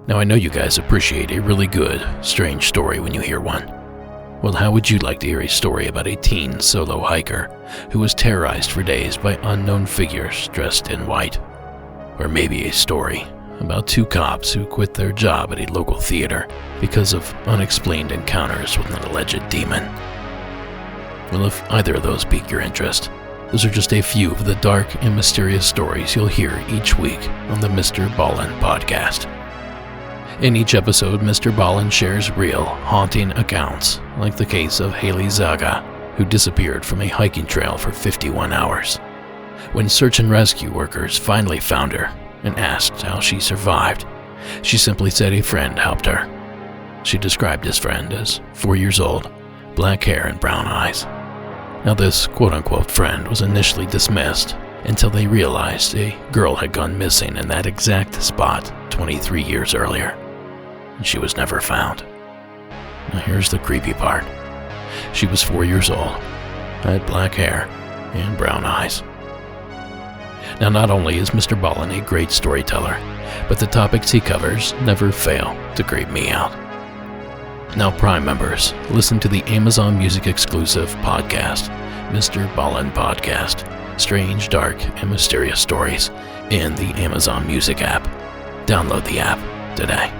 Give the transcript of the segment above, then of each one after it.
Now I know you guys appreciate a really good, strange story when you hear one. Well, how would you like to hear a story about a teen solo hiker who was terrorized for days by unknown figures dressed in white? Or maybe a story about two cops who quit their job at a local theater because of unexplained encounters with an alleged demon. Well, if either of those pique your interest, those are just a few of the dark and mysterious stories you'll hear each week on the Mr. Ballin podcast. In each episode, Mr. Ballin shares real, haunting accounts, like the case of Haley Zaga, who disappeared from a hiking trail for 51 hours. When search and rescue workers finally found her and asked how she survived, she simply said a friend helped her. She described his friend as 4 years old, black hair and brown eyes. Now this quote-unquote friend was initially dismissed until they realized a girl had gone missing in that exact spot 23 years earlier. She was never found. Now here's the creepy part. She was 4 years old, had black hair, and brown eyes. Now not only is Mr. Ballin a great storyteller, but the topics he covers never fail to creep me out. Now Prime members, listen to the Amazon Music exclusive podcast, Mr. Ballin Podcast, Strange, Dark, and Mysterious Stories in the Amazon Music app. Download the app today.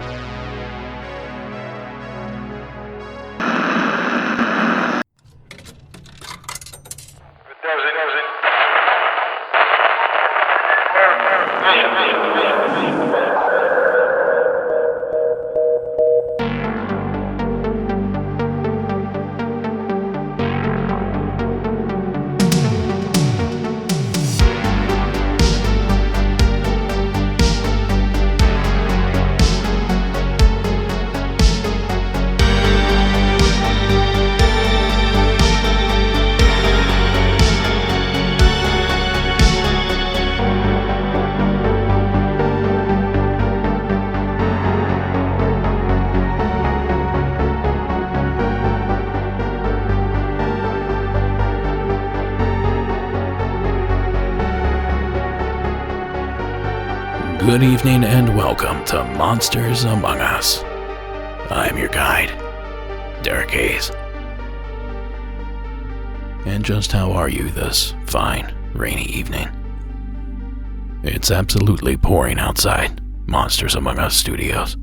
Good evening and welcome to Monsters Among Us. I'm your guide, Derek Hayes. And just how are you this fine, rainy evening? It's absolutely pouring outside Monsters Among Us studios.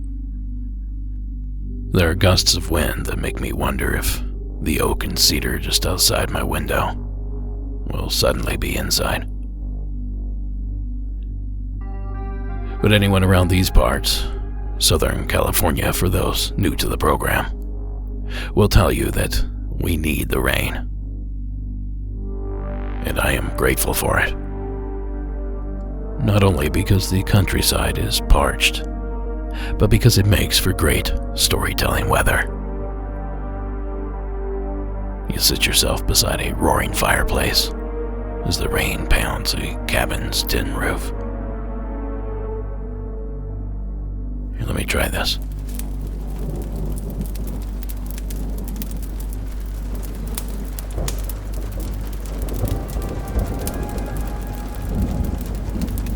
There are gusts of wind that make me wonder if the oak and cedar just outside my window will suddenly be inside. But anyone around these parts, Southern California for those new to the program, will tell you that we need the rain. And I am grateful for it. Not only because the countryside is parched, but because it makes for great storytelling weather. You sit yourself beside a roaring fireplace as the rain pounds a cabin's tin roof. Here, let me try this.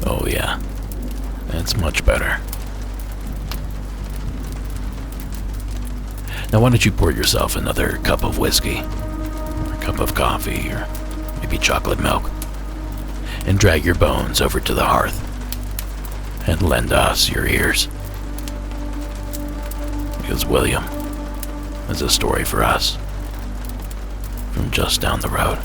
Oh yeah, that's much better. Now why don't you pour yourself another cup of whiskey, or a cup of coffee, or maybe chocolate milk, and drag your bones over to the hearth, and lend us your ears. Because William has a story for us from just down the road.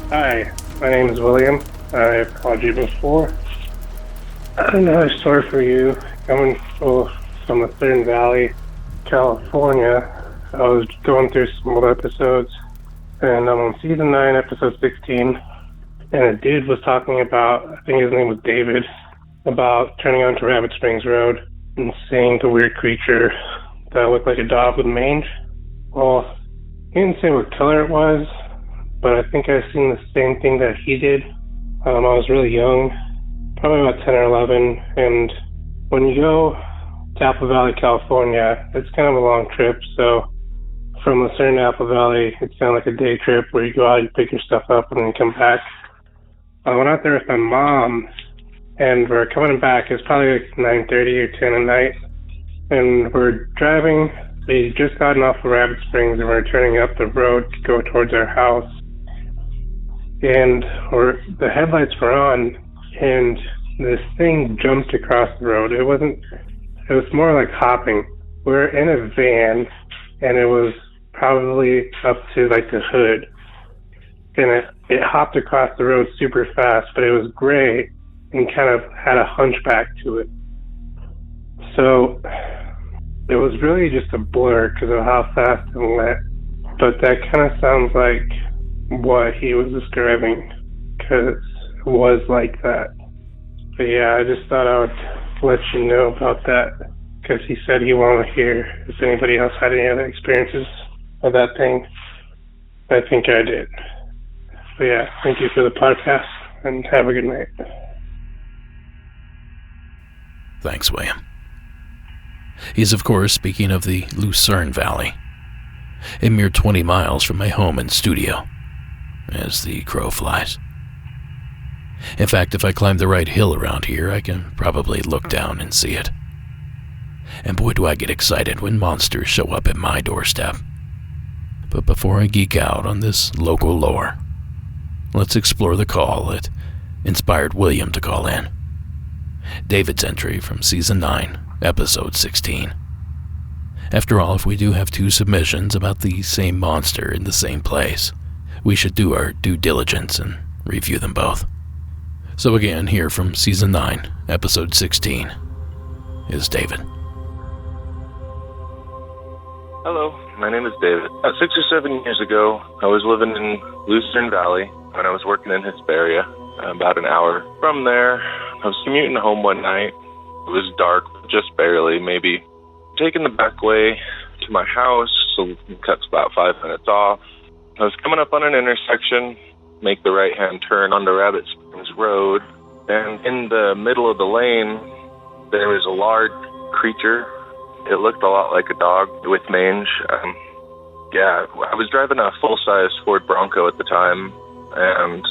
Hi, my name is William. I've called you before. I don't have a story for you. Coming from the Third Valley, California, I was going through some old episodes, and I'm on season 9, episode 16, and a dude was talking about, I think his name was David, about turning onto Rabbit Springs Road and seeing the weird creature that looked like a dog with mange. Well, he didn't say what color it was, but I think I've seen the same thing that he did. I was really young, probably about 10 or 11, and when you go to Apple Valley, California, it's kind of a long trip, so from Lucerne to Apple Valley, it's kind of like a day trip where you go out, you pick your stuff up, and then you come back. I went out there with my mom, and we're coming back. It's probably like 9:30 or 10 at night, and we're driving. We just gotten off of Rabbit Springs, and we're turning up the road to go towards our house. And the headlights were on, and this thing jumped across the road. It was more like hopping. We're in a van, and it was probably up to like the hood. And it hopped across the road super fast, but it was gray and kind of had a hunchback to it. So it was really just a blur because of how fast it went. But that kind of sounds like what he was describing, because it was like that. But yeah, I just thought I would let you know about that, because he said he wanted to hear if anybody else had any other experiences of that thing. I think I did. But yeah, thank you for the podcast, and have a good night. Thanks, William. He's, of course, speaking of the Lucerne Valley, a mere 20 miles from my home and studio, as the crow flies. In fact, if I climb the right hill around here, I can probably look down and see it. And boy, do I get excited when monsters show up at my doorstep. But before I geek out on this local lore, let's explore the call that inspired William to call in. David's entry from Season 9, Episode 16. After all, if we do have two submissions about the same monster in the same place, we should do our due diligence and review them both. So again, here from Season 9, Episode 16, is David. Hello, my name is David. 6 or 7 years ago, I was living in Lucerne Valley when I was working in Hesperia, about an hour from there. I was commuting home one night. It was dark, just barely, maybe taking the back way to my house, so it cuts about 5 minutes off. I was coming up on an intersection, make the right-hand turn onto Rabbit Springs Road, and in the middle of the lane, there was a large creature. It looked a lot like a dog with mange. I was driving a full-size Ford Bronco at the time, and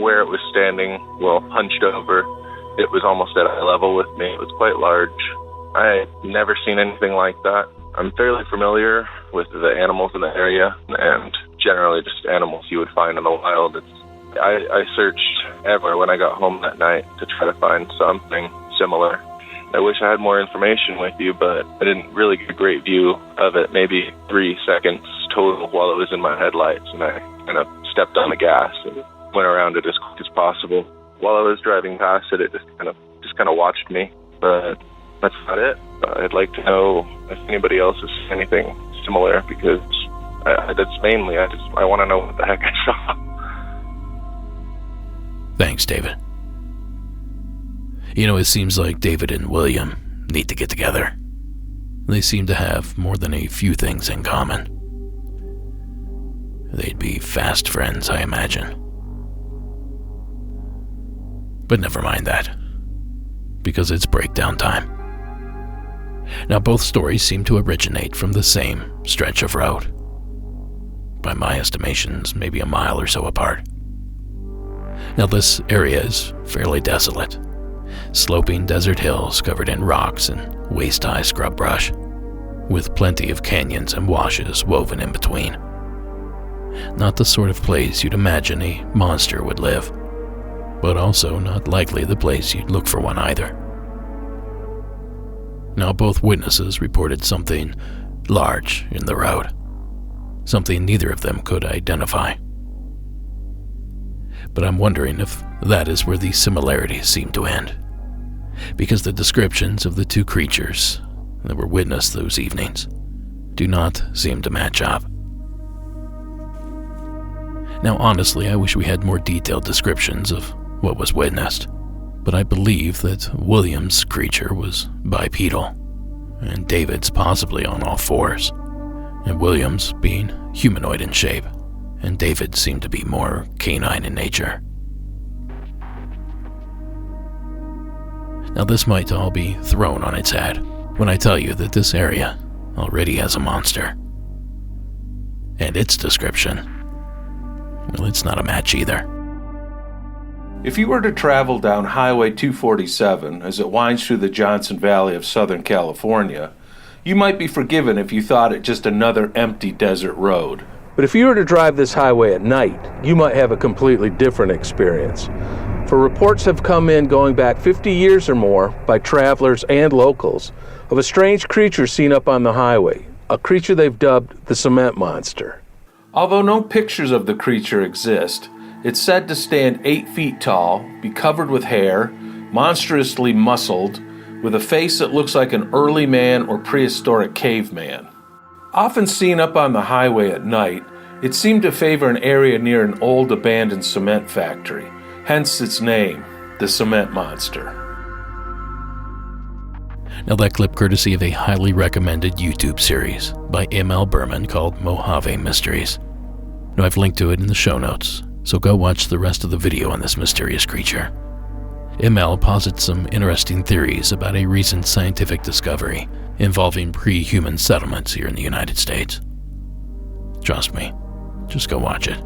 where it was standing, hunched over, it was almost at eye level with me. It was quite large. I had never seen anything like that. I'm fairly familiar with the animals in the area, and generally just animals you would find in the wild. I searched everywhere when I got home that night to try to find something similar. I wish I had more information with you, but I didn't really get a great view of it, maybe 3 seconds total while it was in my headlights, and I kind of stepped on the gas and went around it as quick as possible. While I was driving past it, it just kind of watched me, but that's about it. I'd like to know if anybody else has seen anything similar, because that's mainly, I want to know what the heck I saw. Thanks, David. You know, it seems like David and William need to get together. They seem to have more than a few things in common. They'd be fast friends, I imagine. But never mind that, because it's breakdown time. Now, both stories seem to originate from the same stretch of road. By my estimations, maybe a mile or so apart. Now, this area is fairly desolate. Sloping desert hills covered in rocks and waist-high scrub brush, with plenty of canyons and washes woven in between. Not the sort of place you'd imagine a monster would live, but also not likely the place you'd look for one either. Now, both witnesses reported something large in the road, something neither of them could identify. But I'm wondering if that is where the similarities seem to end, because the descriptions of the two creatures that were witnessed those evenings do not seem to match up. Now, honestly, I wish we had more detailed descriptions of what was witnessed, but I believe that William's creature was bipedal, and David's possibly on all fours, and William's being humanoid in shape, and David seemed to be more canine in nature. Now, this might all be thrown on its head when I tell you that this area already has a monster. And its description, well, it's not a match either. If you were to travel down Highway 247 as it winds through the Johnson Valley of Southern California, you might be forgiven if you thought it just another empty desert road. But if you were to drive this highway at night, you might have a completely different experience. For reports have come in going back 50 years or more by travelers and locals of a strange creature seen up on the highway, a creature they've dubbed the cement monster. Although no pictures of the creature exist, it's said to stand 8 feet tall, be covered with hair, monstrously muscled, with a face that looks like an early man or prehistoric caveman. Often seen up on the highway at night, it seemed to favor an area near an old abandoned cement factory, hence its name, the Cement Monster. Now that clip courtesy of a highly recommended YouTube series by M.L. Berman called Mojave Mysteries. Now I've linked to it in the show notes, so go watch the rest of the video on this mysterious creature. M.L. posits some interesting theories about a recent scientific discovery involving pre-human settlements here in the United States. Trust me, just go watch it.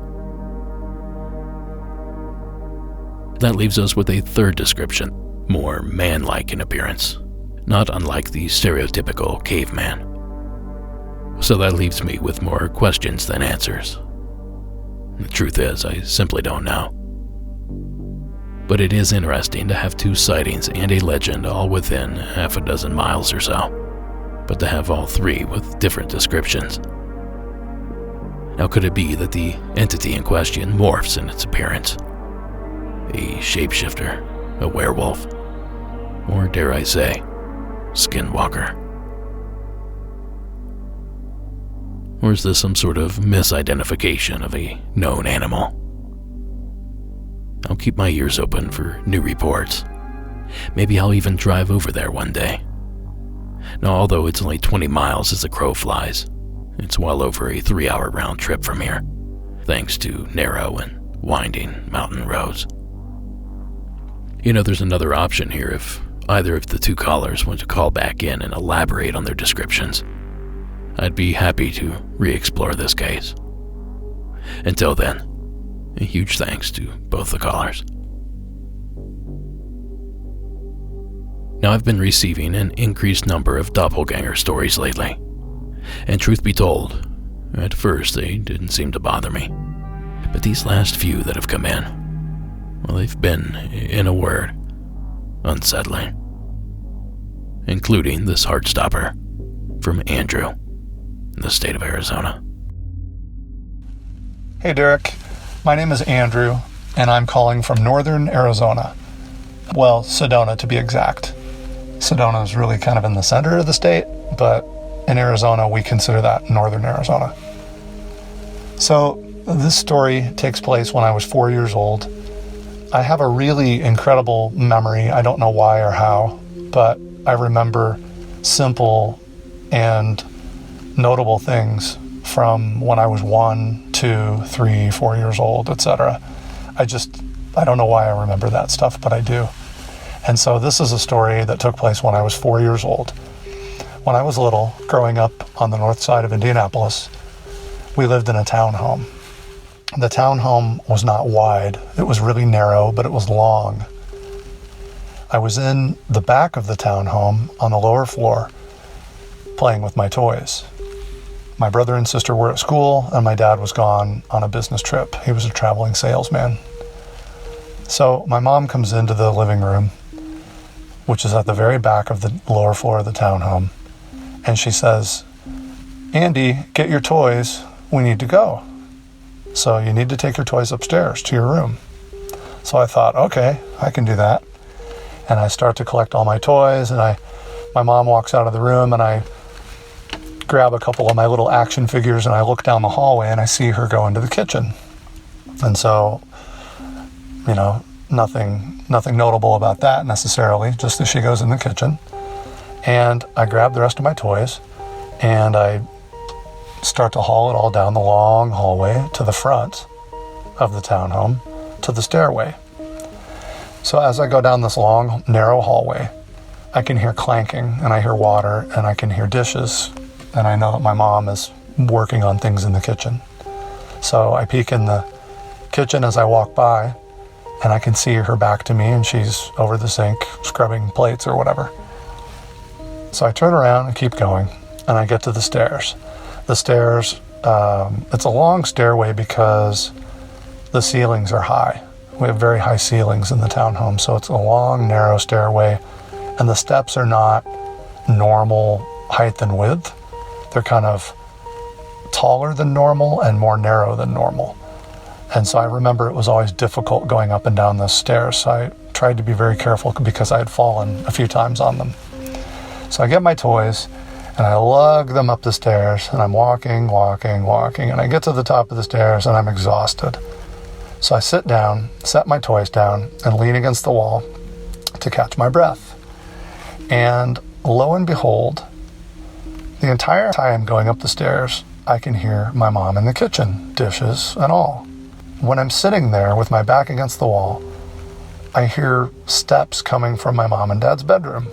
That leaves us with a third description, more man-like in appearance, not unlike the stereotypical caveman. So that leaves me with more questions than answers. The truth is, I simply don't know. But it is interesting to have 2 sightings and a legend all within half a dozen miles or so, but to have all 3 with different descriptions. Now could it be that the entity in question morphs in its appearance? A shapeshifter, a werewolf, or dare I say, skinwalker? Or is this some sort of misidentification of a known animal? I'll keep my ears open for new reports. Maybe I'll even drive over there one day. Now, although it's only 20 miles as the crow flies, it's well over a 3-hour round trip from here, thanks to narrow and winding mountain roads. You know, there's another option here if either of the 2 callers want to call back in and elaborate on their descriptions. I'd be happy to re-explore this case. Until then, a huge thanks to both the callers. Now, I've been receiving an increased number of doppelganger stories lately. And truth be told, at first they didn't seem to bother me. But these last few that have come in, well, they've been, in a word, unsettling. Including this heartstopper from Andrew in the state of Arizona. Hey Derek, my name is Andrew, and I'm calling from northern Arizona. Well, Sedona to be exact. Sedona is really kind of in the center of the state, but in Arizona we consider that northern Arizona. So this story takes place when I was 4 years old. I have a really incredible memory. I don't know why or how, but I remember simple and notable things from when I was 1, 2, 3, 4 years old, etc. I don't know why I remember that stuff, but I do. And so this is a story that took place when I was 4 years old. When I was little, growing up on the north side of Indianapolis, we lived in a townhome. The townhome was not wide. It was really narrow, but it was long. I was in the back of the townhome on the lower floor playing with my toys. My brother and sister were at school, and my dad was gone on a business trip. He was a traveling salesman. So my mom comes into the living room, which is at the very back of the lower floor of the townhome, and she says, "Andy, get your toys. We need to go. So you need to take your toys upstairs to your room." So I thought, okay, I can do that. And I start to collect all my toys, and my mom walks out of the room, and I grab a couple of my little action figures, and I look down the hallway, and I see her go into the kitchen. And so, nothing notable about that necessarily, just that she goes in the kitchen. And I grab the rest of my toys, and I start to haul it all down the long hallway to the front of the townhome, to the stairway. So as I go down this long, narrow hallway, I can hear clanking, and I hear water, and I can hear dishes, and I know that my mom is working on things in the kitchen. So I peek in the kitchen as I walk by, and I can see her back to me, and she's over the sink scrubbing plates or whatever. So I turn around and keep going, and I get to the stairs. The stairs, it's a long stairway because the ceilings are high. We have very high ceilings in the townhome, so it's a long, narrow stairway, and the steps are not normal height and width. They're kind of taller than normal and more narrow than normal. And so I remember it was always difficult going up and down those stairs. So I tried to be very careful because I had fallen a few times on them. So I get my toys and I lug them up the stairs, and I'm walking, and I get to the top of the stairs and I'm exhausted. So I sit down, set my toys down, and lean against the wall to catch my breath. And lo and behold, the entire time going up the stairs, I can hear my mom in the kitchen, dishes and all. When I'm sitting there with my back against the wall, I hear steps coming from my mom and dad's bedroom.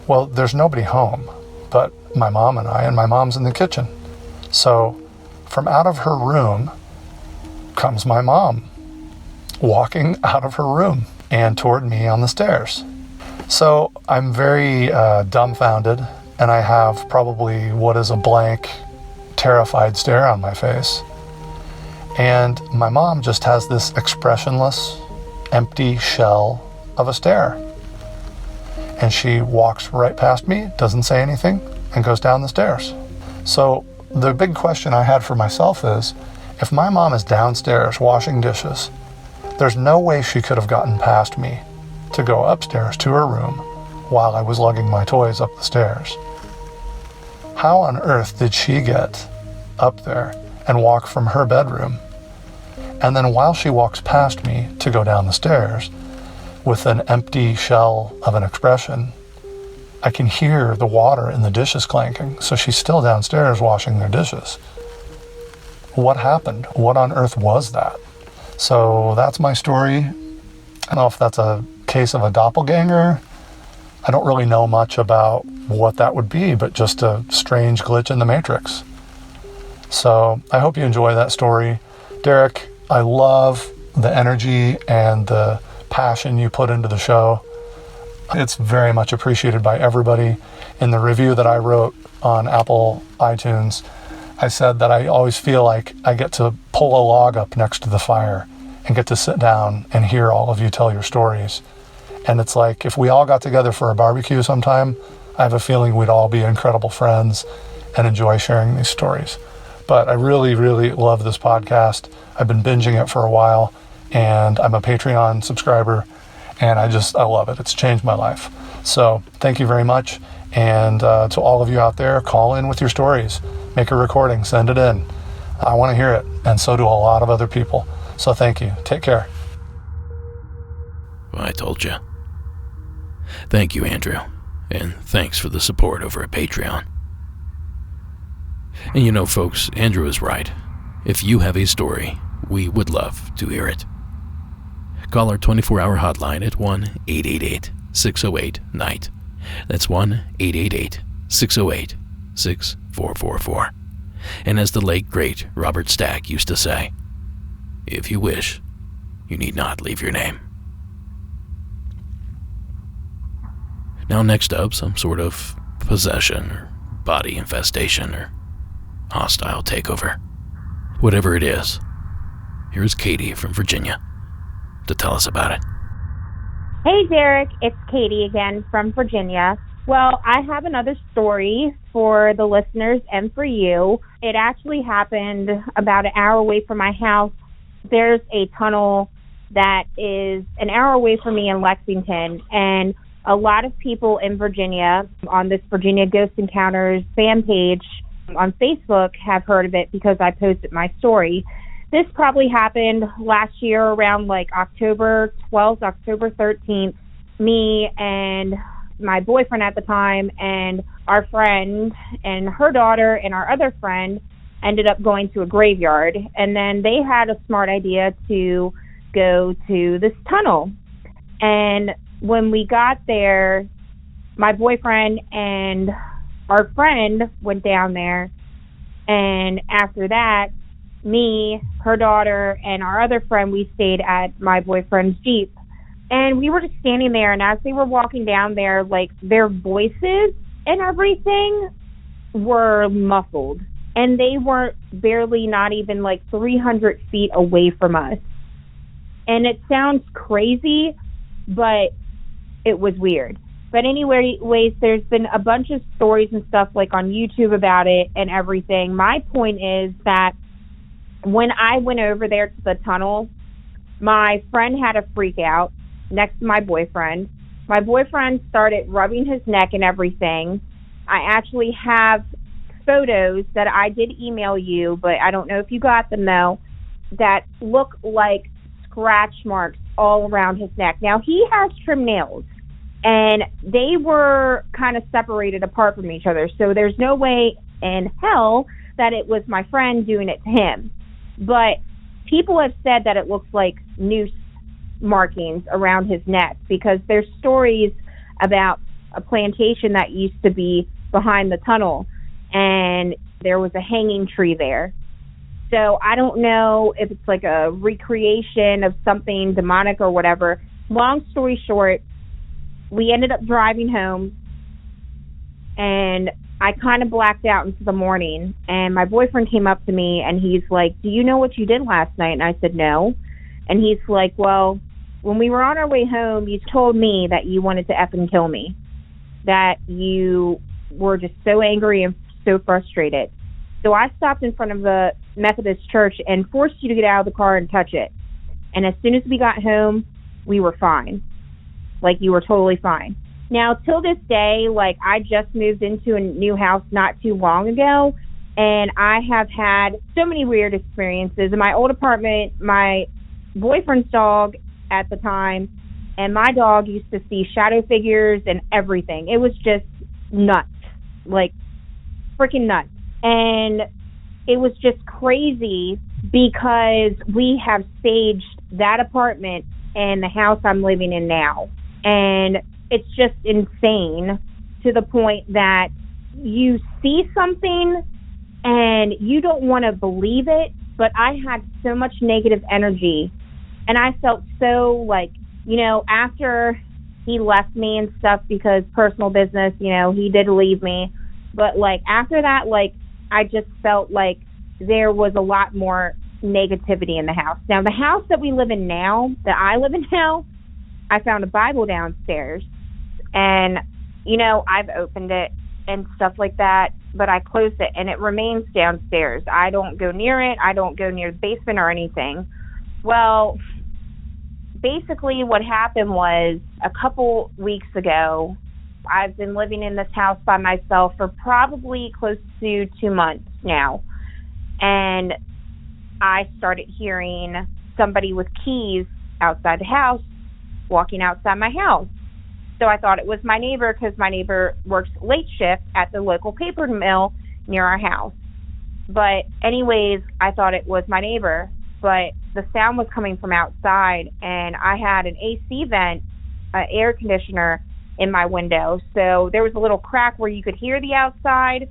Well, there's nobody home but my mom and I, and my mom's in the kitchen. So from out of her room comes my mom, walking out of her room and toward me on the stairs. So I'm very dumbfounded, and I have probably what is a blank, terrified stare on my face. And my mom just has this expressionless, empty shell of a stare. And she walks right past me, doesn't say anything, and goes down the stairs. So the big question I had for myself is, if my mom is downstairs washing dishes, there's no way she could have gotten past me to go upstairs to her room while I was lugging my toys up the stairs. How on earth did she get up there and walk from her bedroom? And then while she walks past me to go down the stairs with an empty shell of an expression, I can hear the water in the dishes clanking. So she's still downstairs washing their dishes. What happened? What on earth was that? So that's my story. I don't know if that's a case of a doppelganger. I don't really know much about what that would be, but just a strange glitch in the matrix. So I hope you enjoy that story. Derek, I love the energy and the passion you put into the show. It's very much appreciated by everybody. In the review that I wrote on Apple iTunes, I said that I always feel like I get to pull a log up next to the fire and get to sit down and hear all of you tell your stories. And it's like, if we all got together for a barbecue sometime, I have a feeling we'd all be incredible friends and enjoy sharing these stories. But I really, really love this podcast. I've been binging it for a while, and I'm a Patreon subscriber, and I love it. It's changed my life. So thank you very much. And to all of you out there, call in with your stories. Make a recording, send it in. I want to hear it, and so do a lot of other people. So thank you. Take care. Well, I told you. Thank you, Andrew, and thanks for the support over at Patreon. And you know, folks, Andrew is right. If you have a story, we would love to hear it. Call our 24-hour hotline at 1-888-608-NIGHT. That's 1-888-608-6444. And as the late, great Robert Stack used to say, if you wish, you need not leave your name. Now next up, some sort of possession or body infestation or hostile takeover. Whatever it is, here's Katie from Virginia to tell us about it. Hey Derek, it's Katie again from Virginia. Well, I have another story for the listeners and for you. It actually happened about an hour away from my house. There's a tunnel that is an hour away from me in Lexington, and a lot of people in Virginia on this Virginia Ghost Encounters fan page on Facebook have heard of it because I posted my story. This probably happened last year around like October 12th, October 13th. Me and my boyfriend at the time and our friend and her daughter and our other friend ended up going to a graveyard. And then they had a smart idea to go to this tunnel. And when we got there, my boyfriend and our friend went down there. And after that, me, her daughter, and our other friend, we stayed at my boyfriend's Jeep. And we were just standing there, and as they were walking down there, like, their voices and everything were muffled. And they were barely not even, like, 300 feet away from us. And it sounds crazy, but it was weird. But anyways, there's been a bunch of stories and stuff, like, on YouTube about it and everything. My point is that when I went over there to the tunnel, my friend had a freak out next to my boyfriend. My boyfriend started rubbing his neck and everything. I actually have photos that I did email you, but I don't know if you got them, though, that look like scratch marks all around his neck. Now, he has trim nails, and they were kind of separated apart from each other, so there's no way in hell that it was my friend doing it to him. But people have said that it looks like noose markings around his neck, because there's stories about a plantation that used to be behind the tunnel, and there was a hanging tree there. So I don't know if it's like a recreation of something demonic or whatever. Long story short, we ended up driving home, and I kind of blacked out into the morning, and my boyfriend came up to me, and he's like, "Do you know what you did last night?" And I said, "No." And he's like, "Well, when we were on our way home, you told me that you wanted to effing kill me, that you were just so angry and so frustrated. So I stopped in front of the Methodist church and forced you to get out of the car and touch it. And as soon as we got home, we were fine. Like, you were totally fine." Now, till this day, like, I just moved into a new house not too long ago, and I have had so many weird experiences. In my old apartment, my boyfriend's dog at the time and my dog used to see shadow figures and everything. It was just nuts, like freaking nuts. And it was just crazy because we have staged that apartment and the house I'm living in now. And it's just insane to the point that you see something and you don't want to believe it, but I had so much negative energy, and I felt so like, you know, after he left me and stuff because personal business, you know, he did leave me, but like after that, like I just felt like there was a lot more negativity in the house. Now, the house that we live in now, that I live in now, I found a Bible downstairs, and, you know, I've opened it and stuff like that, but I closed it, and it remains downstairs. I don't go near it. I don't go near the basement or anything. Well, basically what happened was a couple weeks ago, I've been living in this house by myself for probably close to 2 months now, and I started hearing somebody with keys outside the house walking outside my house. So I thought it was my neighbor, because my neighbor works late shift at the local paper mill near our house. But anyways, I thought it was my neighbor, but the sound was coming from outside, and I had an AC vent, air conditioner in my window. So there was a little crack where you could hear the outside,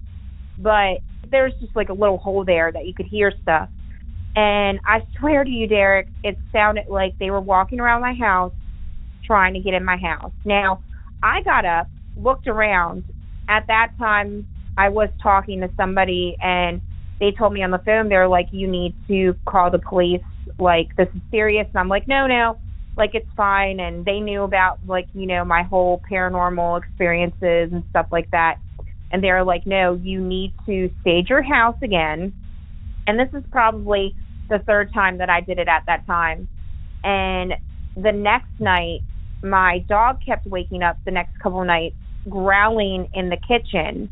but there's just like a little hole there that you could hear stuff. And I swear to you, Derek, it sounded like they were walking around my house trying to get in my house. Now, I got up, looked around. At that time, I was talking to somebody, and they told me on the phone, they're like, "You need to call the police. Like, this is serious." And I'm like, no, like, it's fine. And they knew about, like, you know, my whole paranormal experiences and stuff like that. And they're like, "No, you need to stage your house again." And this is probably the third time that I did it at that time. And the next night, my dog kept waking up the next couple of nights, growling in the kitchen.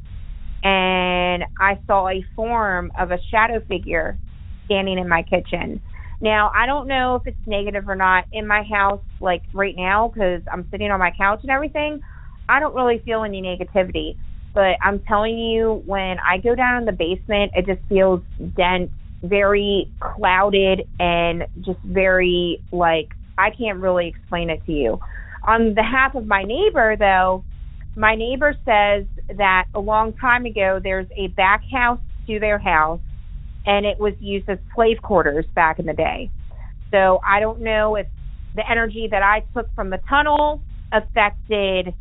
And I saw a form of a shadow figure standing in my kitchen. Now, I don't know if it's negative or not in my house, like right now, because I'm sitting on my couch and everything. I don't really feel any negativity. But I'm telling you, when I go down in the basement, it just feels dense, very clouded, and just very, like, I can't really explain it to you. On behalf of my neighbor, though, my neighbor says that a long time ago, there's a back house to their house, and it was used as slave quarters back in the day. So I don't know if the energy that I took from the tunnel affected,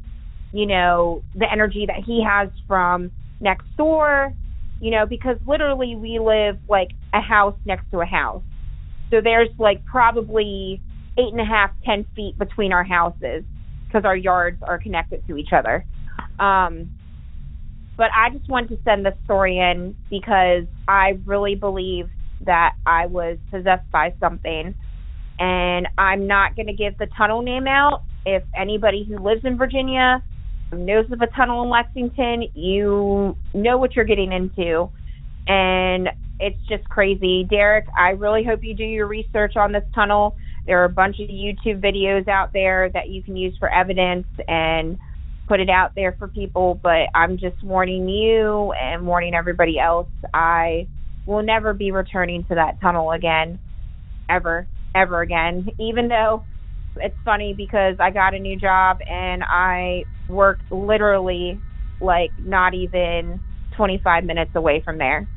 the energy that he has from next door, because literally we live like a house next to a house. So there's like probably 8.5, 10 feet between our houses because our yards are connected to each other. But I just wanted to send this story in because I really believe that I was possessed by something. And I'm not going to give the tunnel name out. If anybody who lives in Virginia knows of a tunnel in Lexington, you know what you're getting into. And it's just crazy. Derek, I really hope you do your research on this tunnel. There are a bunch of YouTube videos out there that you can use for evidence and put it out there for people. But I'm just warning you and warning everybody else, I will never be returning to that tunnel again, ever again. Even though it's funny because I got a new job and I work literally like not even 25 minutes away from there.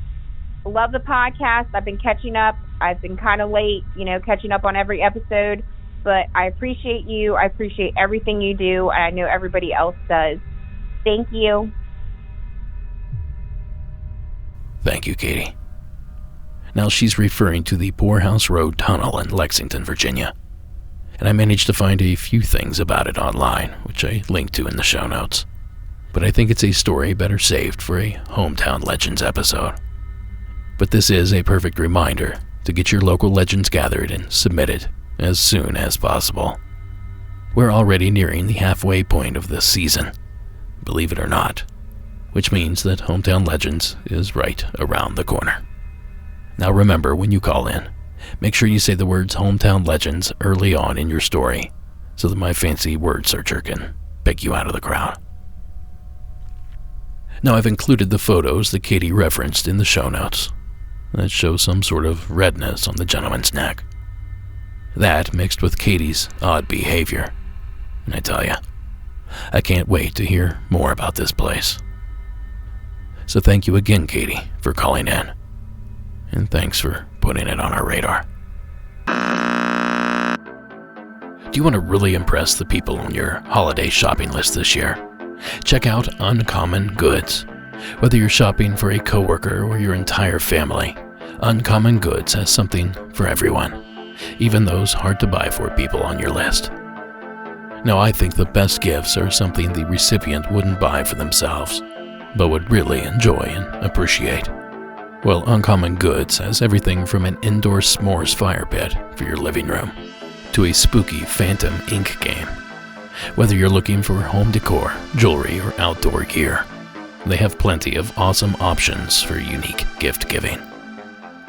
Love the podcast. I've been catching up. I've been kind of late, catching up on every episode, but I appreciate you. I appreciate everything you do, and I know everybody else does. Thank you. Thank you, Katie. Now she's referring to the Poorhouse Road Tunnel in Lexington, Virginia. And I managed to find a few things about it online, which I linked to in the show notes. But I think it's a story better saved for a Hometown Legends episode. But this is a perfect reminder to get your local legends gathered and submitted as soon as possible. We're already nearing the halfway point of this season, believe it or not, which means that Hometown Legends is right around the corner. Now remember, when you call in, make sure you say the words Hometown Legends early on in your story so that my fancy word searcher can pick you out of the crowd. Now I've included the photos that Katie referenced in the show notes that show some sort of redness on the gentleman's neck. That mixed with Katie's odd behavior. And I tell ya, I can't wait to hear more about this place. So thank you again, Katie, for calling in. And thanks for putting it on our radar. Do you want to really impress the people on your holiday shopping list this year? Check out Uncommon Goods. Whether you're shopping for a coworker or your entire family, Uncommon Goods has something for everyone, even those hard-to-buy-for people on your list. Now, I think the best gifts are something the recipient wouldn't buy for themselves, but would really enjoy and appreciate. Well, Uncommon Goods has everything from an indoor s'mores fire pit for your living room to a spooky Phantom ink game. Whether you're looking for home decor, jewelry, or outdoor gear, they have plenty of awesome options for unique gift giving.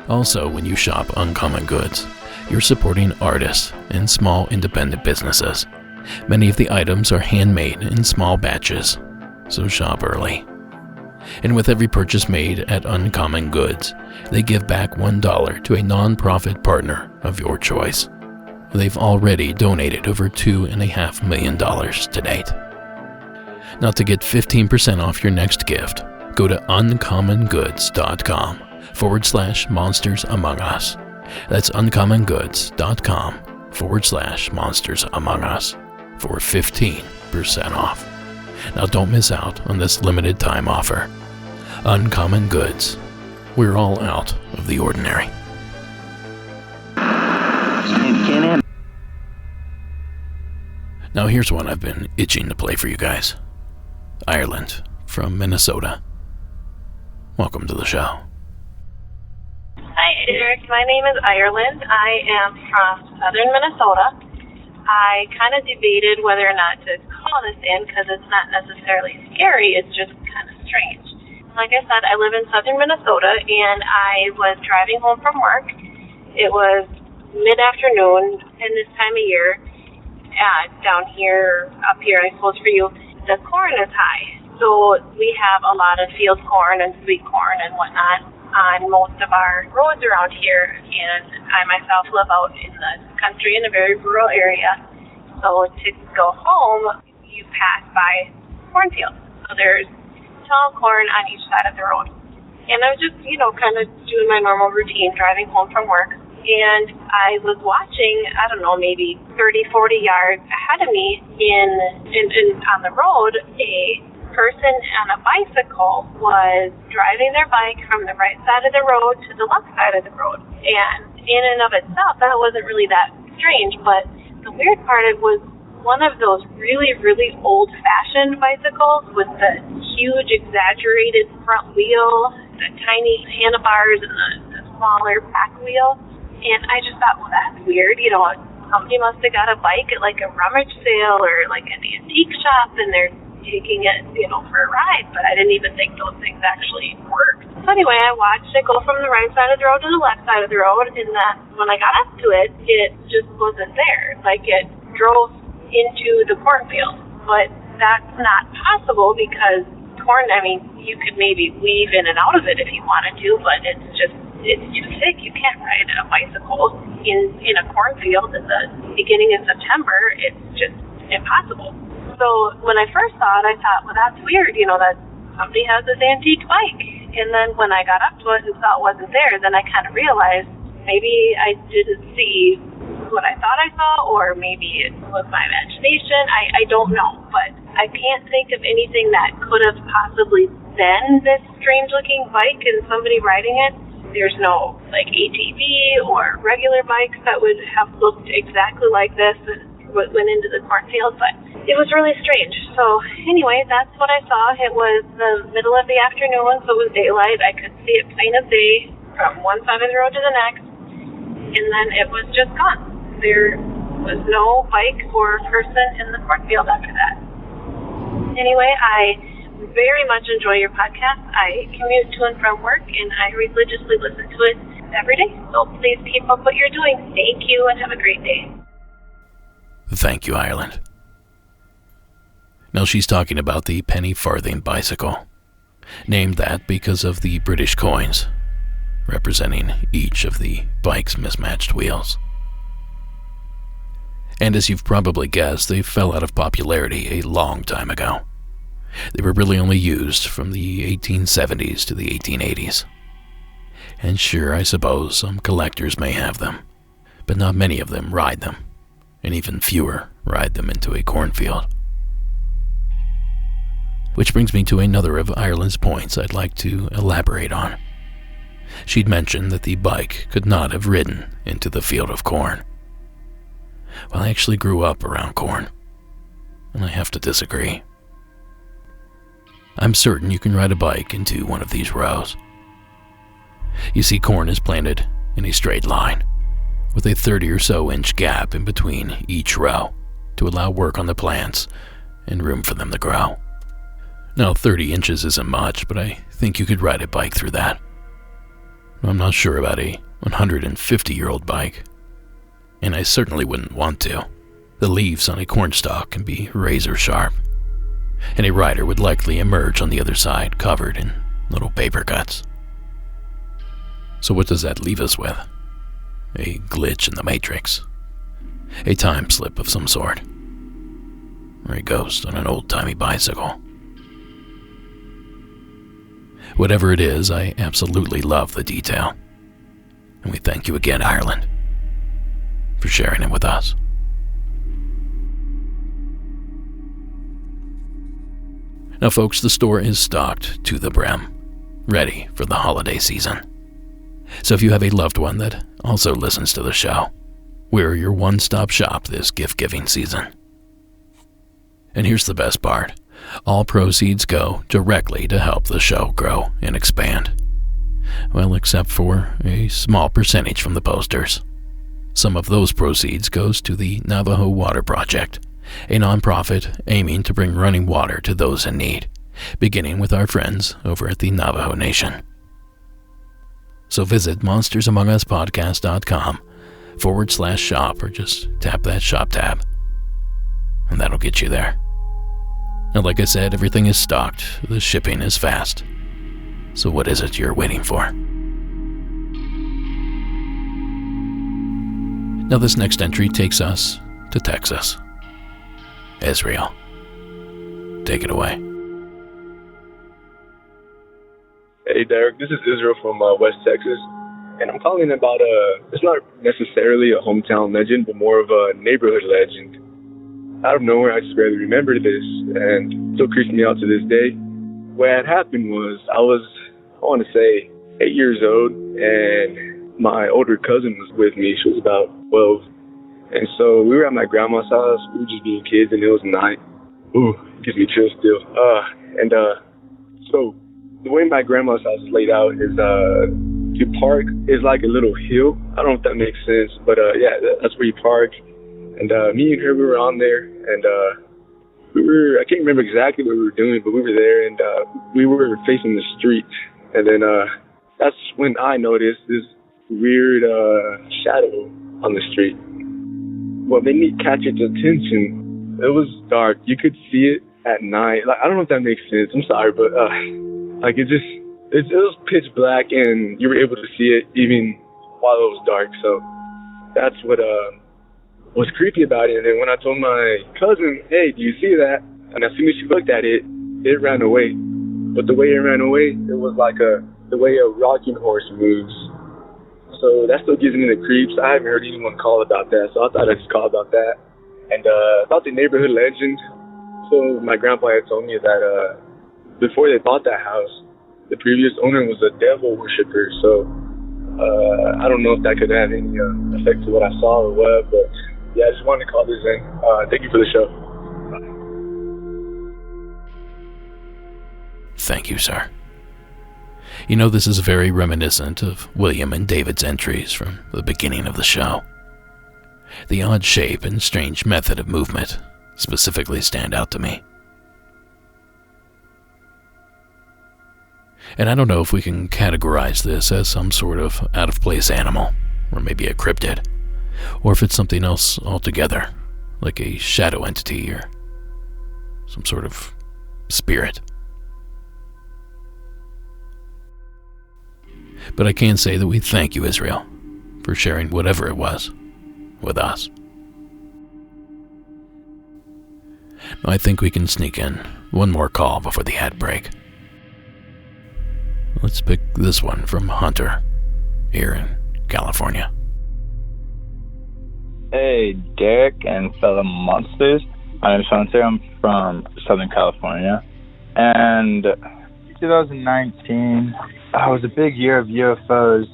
Also, when you shop Uncommon Goods, you're supporting artists and small independent businesses. Many of the items are handmade in small batches, so shop early. And with every purchase made at Uncommon Goods, they give back $1 to a nonprofit partner of your choice. They've already donated over $2.5 million to date. Now, to get 15% off your next gift, go to uncommongoods.com/Monsters Among Us. That's uncommongoods.com/Monsters Among Us for 15% off. Now, don't miss out on this limited time offer. Uncommon Goods. We're all out of the ordinary. Now, here's one I've been itching to play for you guys. Ireland from Minnesota. Welcome to the show. Hi, Eric. My name is Ireland. I am from southern Minnesota. I kind of debated whether or not to call this in because it's not necessarily scary. It's just kind of strange. Like I said, I live in southern Minnesota, and I was driving home from work. It was mid-afternoon in this time of year. Down here, up here, I suppose for you, the corn is high. So we have a lot of field corn and sweet corn and whatnot on most of our roads around here. And I myself live out in the country in a very rural area. So to go home, you pass by cornfields. So there's tall corn on each side of the road. And I was just, kind of doing my normal routine, driving home from work. And I was watching, I don't know, maybe 30, 40 yards ahead of me on the road, a person on a bicycle was driving their bike from the right side of the road to the left side of the road. And in and of itself, that wasn't really that strange, but the weird part was one of those really, really old-fashioned bicycles with the huge, exaggerated front wheel, the tiny handlebars, and the smaller back wheel. And I just thought, well, that's weird. Somebody must have got a bike at like a rummage sale or like an antique shop, and they're taking it, for a ride. But I didn't even think those things actually worked. So anyway, I watched it go from the right side of the road to the left side of the road, and then when I got up to it, it just wasn't there. Like it drove into the cornfield. But that's not possible because corn, you could maybe weave in and out of it if you wanted to, but it's too thick. You can't ride a bicycle in a cornfield at the beginning of September. It's just impossible. So when I first saw it, I thought, well, that's weird, that somebody has this antique bike. And then when I got up to it and saw it wasn't there, then I kind of realized maybe I didn't see what I thought I saw, or maybe it was my imagination. I don't know, but I can't think of anything that could have possibly been this strange-looking bike and somebody riding it. There's no, ATV or regular bikes that would have looked exactly like this and went into the cornfield, but it was really strange. So anyway, that's what I saw. It was the middle of the afternoon, so it was daylight. I could see it plain as day from one side of the road to the next, and then it was just gone. There was no bike or person in the cornfield after that. Anyway, I very much enjoy your podcast. I commute to and from work, and I religiously listen to it every day. So please keep up what you're doing. Thank you, and have a great day. Thank you, Ireland. Now she's talking about the penny farthing bicycle, named that because of the British coins, representing each of the bike's mismatched wheels. And as you've probably guessed, they fell out of popularity a long time ago. They were really only used from the 1870s to the 1880s. And sure, I suppose some collectors may have them, but not many of them ride them, and even fewer ride them into a cornfield. Which brings me to another of Ireland's points I'd like to elaborate on. She'd mentioned that the bike could not have ridden into the field of corn. Well, I actually grew up around corn, and I have to disagree. I'm certain you can ride a bike into one of these rows. You see, corn is planted in a straight line, with a 30 or so inch gap in between each row to allow work on the plants and room for them to grow. Now, 30 inches isn't much, but I think you could ride a bike through that. I'm not sure about a 150-year-old bike, and I certainly wouldn't want to. The leaves on a cornstalk can be razor sharp, and a rider would likely emerge on the other side covered in little paper cuts. So what does that leave us with? A glitch in the Matrix, a time slip of some sort, or a ghost on an old-timey bicycle. Whatever it is, I absolutely love the detail, and we thank you again, Ireland, for sharing it with us. Now, folks, the store is stocked to the brim, ready for the holiday season. So if you have a loved one that also listens to the show, we're your one-stop shop this gift-giving season. And here's the best part. All proceeds go directly to help the show grow and expand. Well, except for a small percentage from the posters. Some of those proceeds goes to the Navajo Water Project, a nonprofit aiming to bring running water to those in need, beginning with our friends over at the Navajo Nation. So visit monstersamonguspodcast.com/shop or just tap that shop tab, and that'll get you there. Now, like I said, everything is stocked, the shipping is fast. So what is it you're waiting for? Now, this next entry takes us to Texas. Israel, take it away. Hey, Derek, this is Israel from West Texas, and I'm calling about it's not necessarily a hometown legend, but more of a neighborhood legend. Out of nowhere, I just barely remember this, and it still creeps me out to this day. What had happened was I want to say, 8 years old, and my older cousin was with me. She was about 12, and so we were at my grandma's house. We were just being kids, and it was night. Ooh, it gives me chills still. So the way my grandma's house is laid out is the park is like a little hill. I don't know if that makes sense, but yeah, that's where you park. And me and her, we were on there, and I can't remember exactly what we were doing, but we were there, and we were facing the street. And then that's when I noticed this weird shadow on the street. What made me catch its attention, it was dark. You could see it at night. Like, I don't know if that makes sense. I'm sorry, but like it was pitch black, and you were able to see it even while it was dark. So that's what was creepy about it. And then when I told my cousin, hey, do you see that? And as soon as she looked at it, it ran away. But the way it ran away, it was like the way a rocking horse moves. So that still gives me the creeps. I haven't heard anyone call about that, so I thought I'd just call about that. And about the neighborhood legend, so my grandpa had told me that before they bought that house, the previous owner was a devil worshiper. So I don't know if that could have any effect to what I saw or what, but yeah, I just wanted to call this in. Thank you for the show. Bye. Thank you, sir. You know, this is very reminiscent of William and David's entries from the beginning of the show. The odd shape and strange method of movement specifically stand out to me. And I don't know if we can categorize this as some sort of out-of-place animal, or maybe a cryptid, or if it's something else altogether, like a shadow entity or some sort of spirit. But I can say that we thank you, Israel, for sharing whatever it was with us. Now, I think we can sneak in one more call before the ad break. Let's pick this one from Hunter, here in California. Hey, Derek and fellow monsters. My name is Hunter. I'm from Southern California. And 2019 was a big year of UFOs.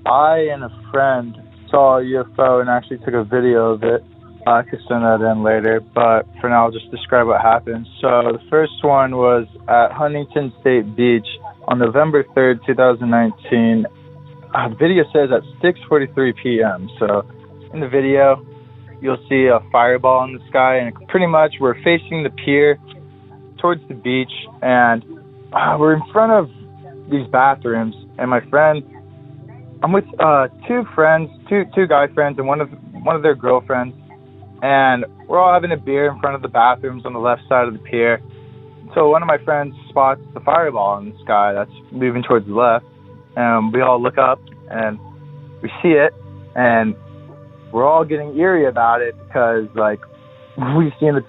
I and a friend saw a UFO and actually took a video of it. I could send that in later, but for now I'll just describe what happened. So the first one was at Huntington State Beach on November 3rd, 2019. The video says at 6:43 p.m. So in the video, you'll see a fireball in the sky, and pretty much we're facing the pier towards the beach, and we're in front of these bathrooms, and my friend, I'm with two friends, two guy friends, and one of their girlfriends, and we're all having a beer in front of the bathrooms on the left side of the pier. So one of my friends spots the fireball in the sky that's moving towards the left, and we all look up and we see it, and we're all getting eerie about it because, like, we've seen it.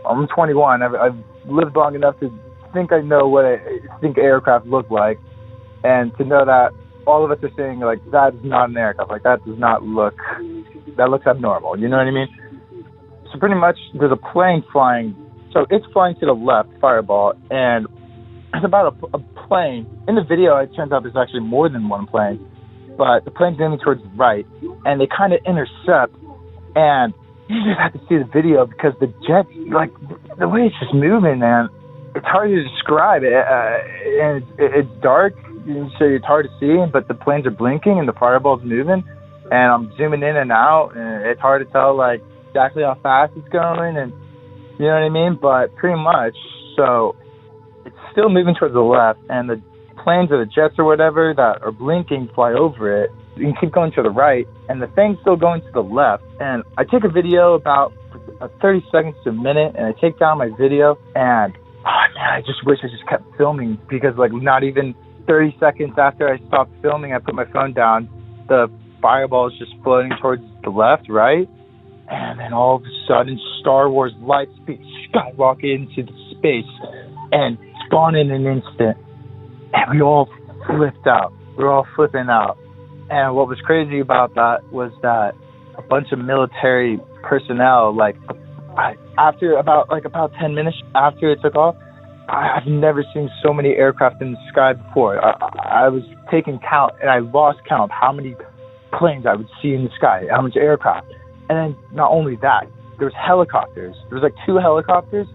I'm 21. I've lived long enough to think I know what I think aircraft look like, and to know that all of us are saying, like, that is not an aircraft. Like, that looks abnormal. You know what I mean? So pretty much there's a plane flying. So it's flying to the left, fireball, and it's about a plane. In the video, it turns out there's actually more than one plane, but the plane's moving towards the right, and they kind of intercept, and you just have to see the video because the jet, like, the way it's just moving, man, it's hard to describe it, and it's dark, so it's hard to see, but the planes are blinking, and the fireball's moving, and I'm zooming in and out, and it's hard to tell, like, exactly how fast it's going, and you know what I mean? But pretty much, so it's still moving towards the left, and the planes or the jets or whatever that are blinking fly over it. You can keep going to the right, and the thing's still going to the left. And I take a video about 30 seconds to a minute, and I take down my video, and I just wish I just kept filming, because, like, not even 30 seconds after I stopped filming, I put my phone down, the fireball is just floating towards the left, right? And then all of a sudden, Star Wars light speed skyrocket into the space, and it's gone in an instant. And we all flipped out. We were all flipping out. And what was crazy about that was that a bunch of military personnel, after about 10 minutes after it took off, I've never seen so many aircraft in the sky before. I was taking count, and I lost count of how many planes I would see in the sky, how much aircraft. And then not only that, there was helicopters. There was 2 helicopters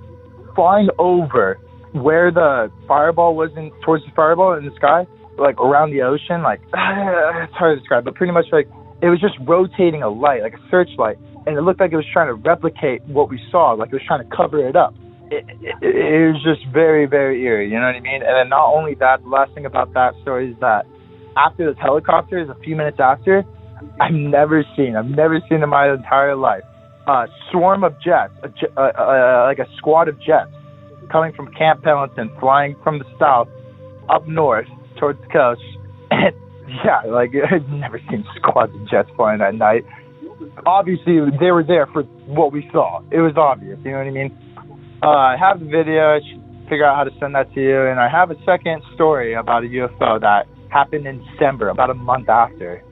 flying over where the fireball was towards the fireball in the sky, around the ocean. It's hard to describe, but pretty much it was just rotating a light, like a searchlight, and it looked like it was trying to replicate what we saw, like it was trying to cover it up. It was just very, very eerie, you know what I mean? And then not only that, the last thing about that story is that after those helicopters, a few minutes after, I've never seen in my entire life, a swarm of jets, like a squad of jets coming from Camp Pendleton, flying from the south up north towards the coast. And yeah, I've never seen squads of jets flying at night. Obviously, they were there for what we saw. It was obvious, you know what I mean? I have the video. I should figure out how to send that to you. And I have a second story about a UFO that happened in December, about a month after.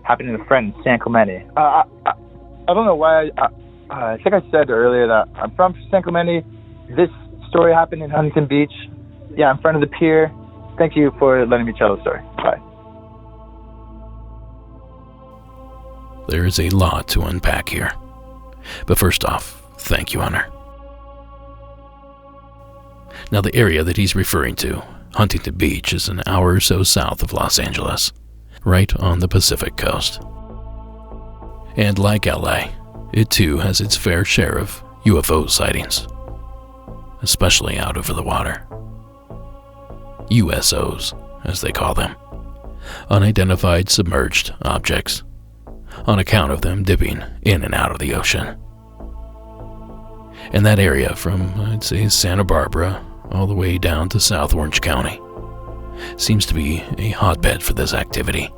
Happened to a friend in San Clemente. I don't know why. I think I said earlier that I'm from San Clemente. This story happened in Huntington Beach. Yeah, in front of the pier. Thank you for letting me tell the story. Bye. There is a lot to unpack here. But first off, thank you, Hunter. Now, the area that he's referring to, Huntington Beach, is an hour or so south of Los Angeles, right on the Pacific coast. And like LA, it too has its fair share of UFO sightings, especially out over the water. USOs, as they call them, unidentified submerged objects, on account of them dipping in and out of the ocean. And that area from, I'd say, Santa Barbara all the way down to South Orange County seems to be a hotbed for this activity.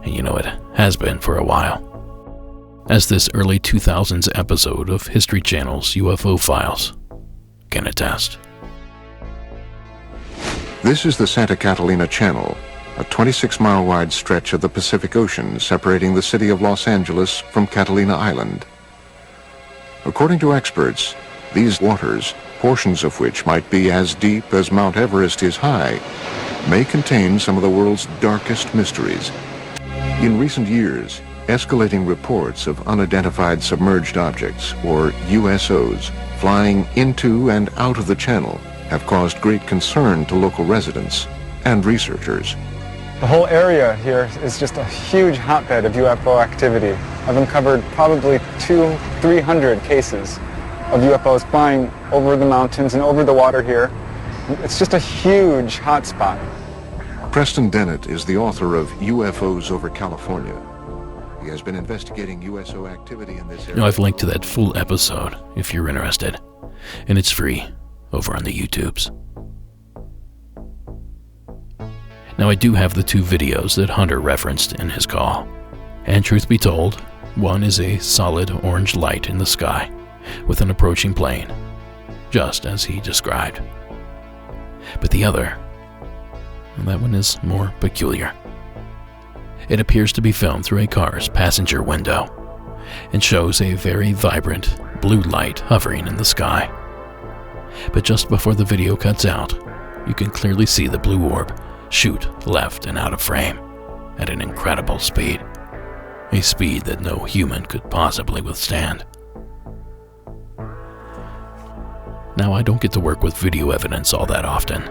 And you know, it has been for a while, as this early 2000s episode of History Channel's UFO Files can attest. This is the Santa Catalina Channel, a 26-mile wide stretch of the Pacific Ocean separating the city of Los Angeles from Catalina Island. According to experts, these waters, portions of which might be as deep as Mount Everest is high, may contain some of the world's darkest mysteries. In recent years, escalating reports of unidentified submerged objects, or USOs, flying into and out of the channel have caused great concern to local residents and researchers. The whole area here is just a huge hotbed of UFO activity. I've uncovered probably 200-300 cases of UFOs flying over the mountains and over the water here. It's just a huge hotspot. Preston Dennett is the author of UFOs over California. He has been investigating USO activity in this area. Now, I've linked to that full episode if you're interested, and it's free over on the YouTubes. Now, I do have the 2 videos that Hunter referenced in his call, and truth be told, one is a solid orange light in the sky with an approaching plane, just as he described. But the other, well, that one is more peculiar. It appears to be filmed through a car's passenger window and shows a very vibrant blue light hovering in the sky. But just before the video cuts out, you can clearly see the blue orb shoot left and out of frame at an incredible speed, a speed that no human could possibly withstand. Now, I don't get to work with video evidence all that often,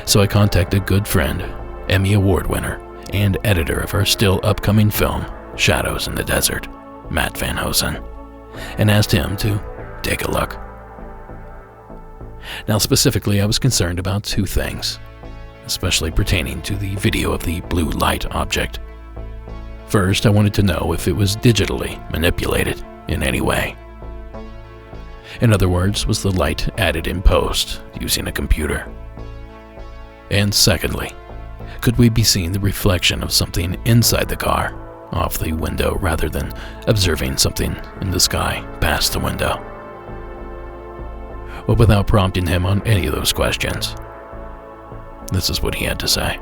so I contacted a good friend, Emmy Award winner, and editor of our still upcoming film, Shadows in the Desert, Matt Van Hosen, and asked him to take a look. Now, specifically, I was concerned about 2 things, especially pertaining to the video of the blue light object. First, I wanted to know if it was digitally manipulated in any way. In other words, was the light added in post using a computer? And secondly, could we be seeing the reflection of something inside the car off the window rather than observing something in the sky past the window? Well, without prompting him on any of those questions, this is what he had to say.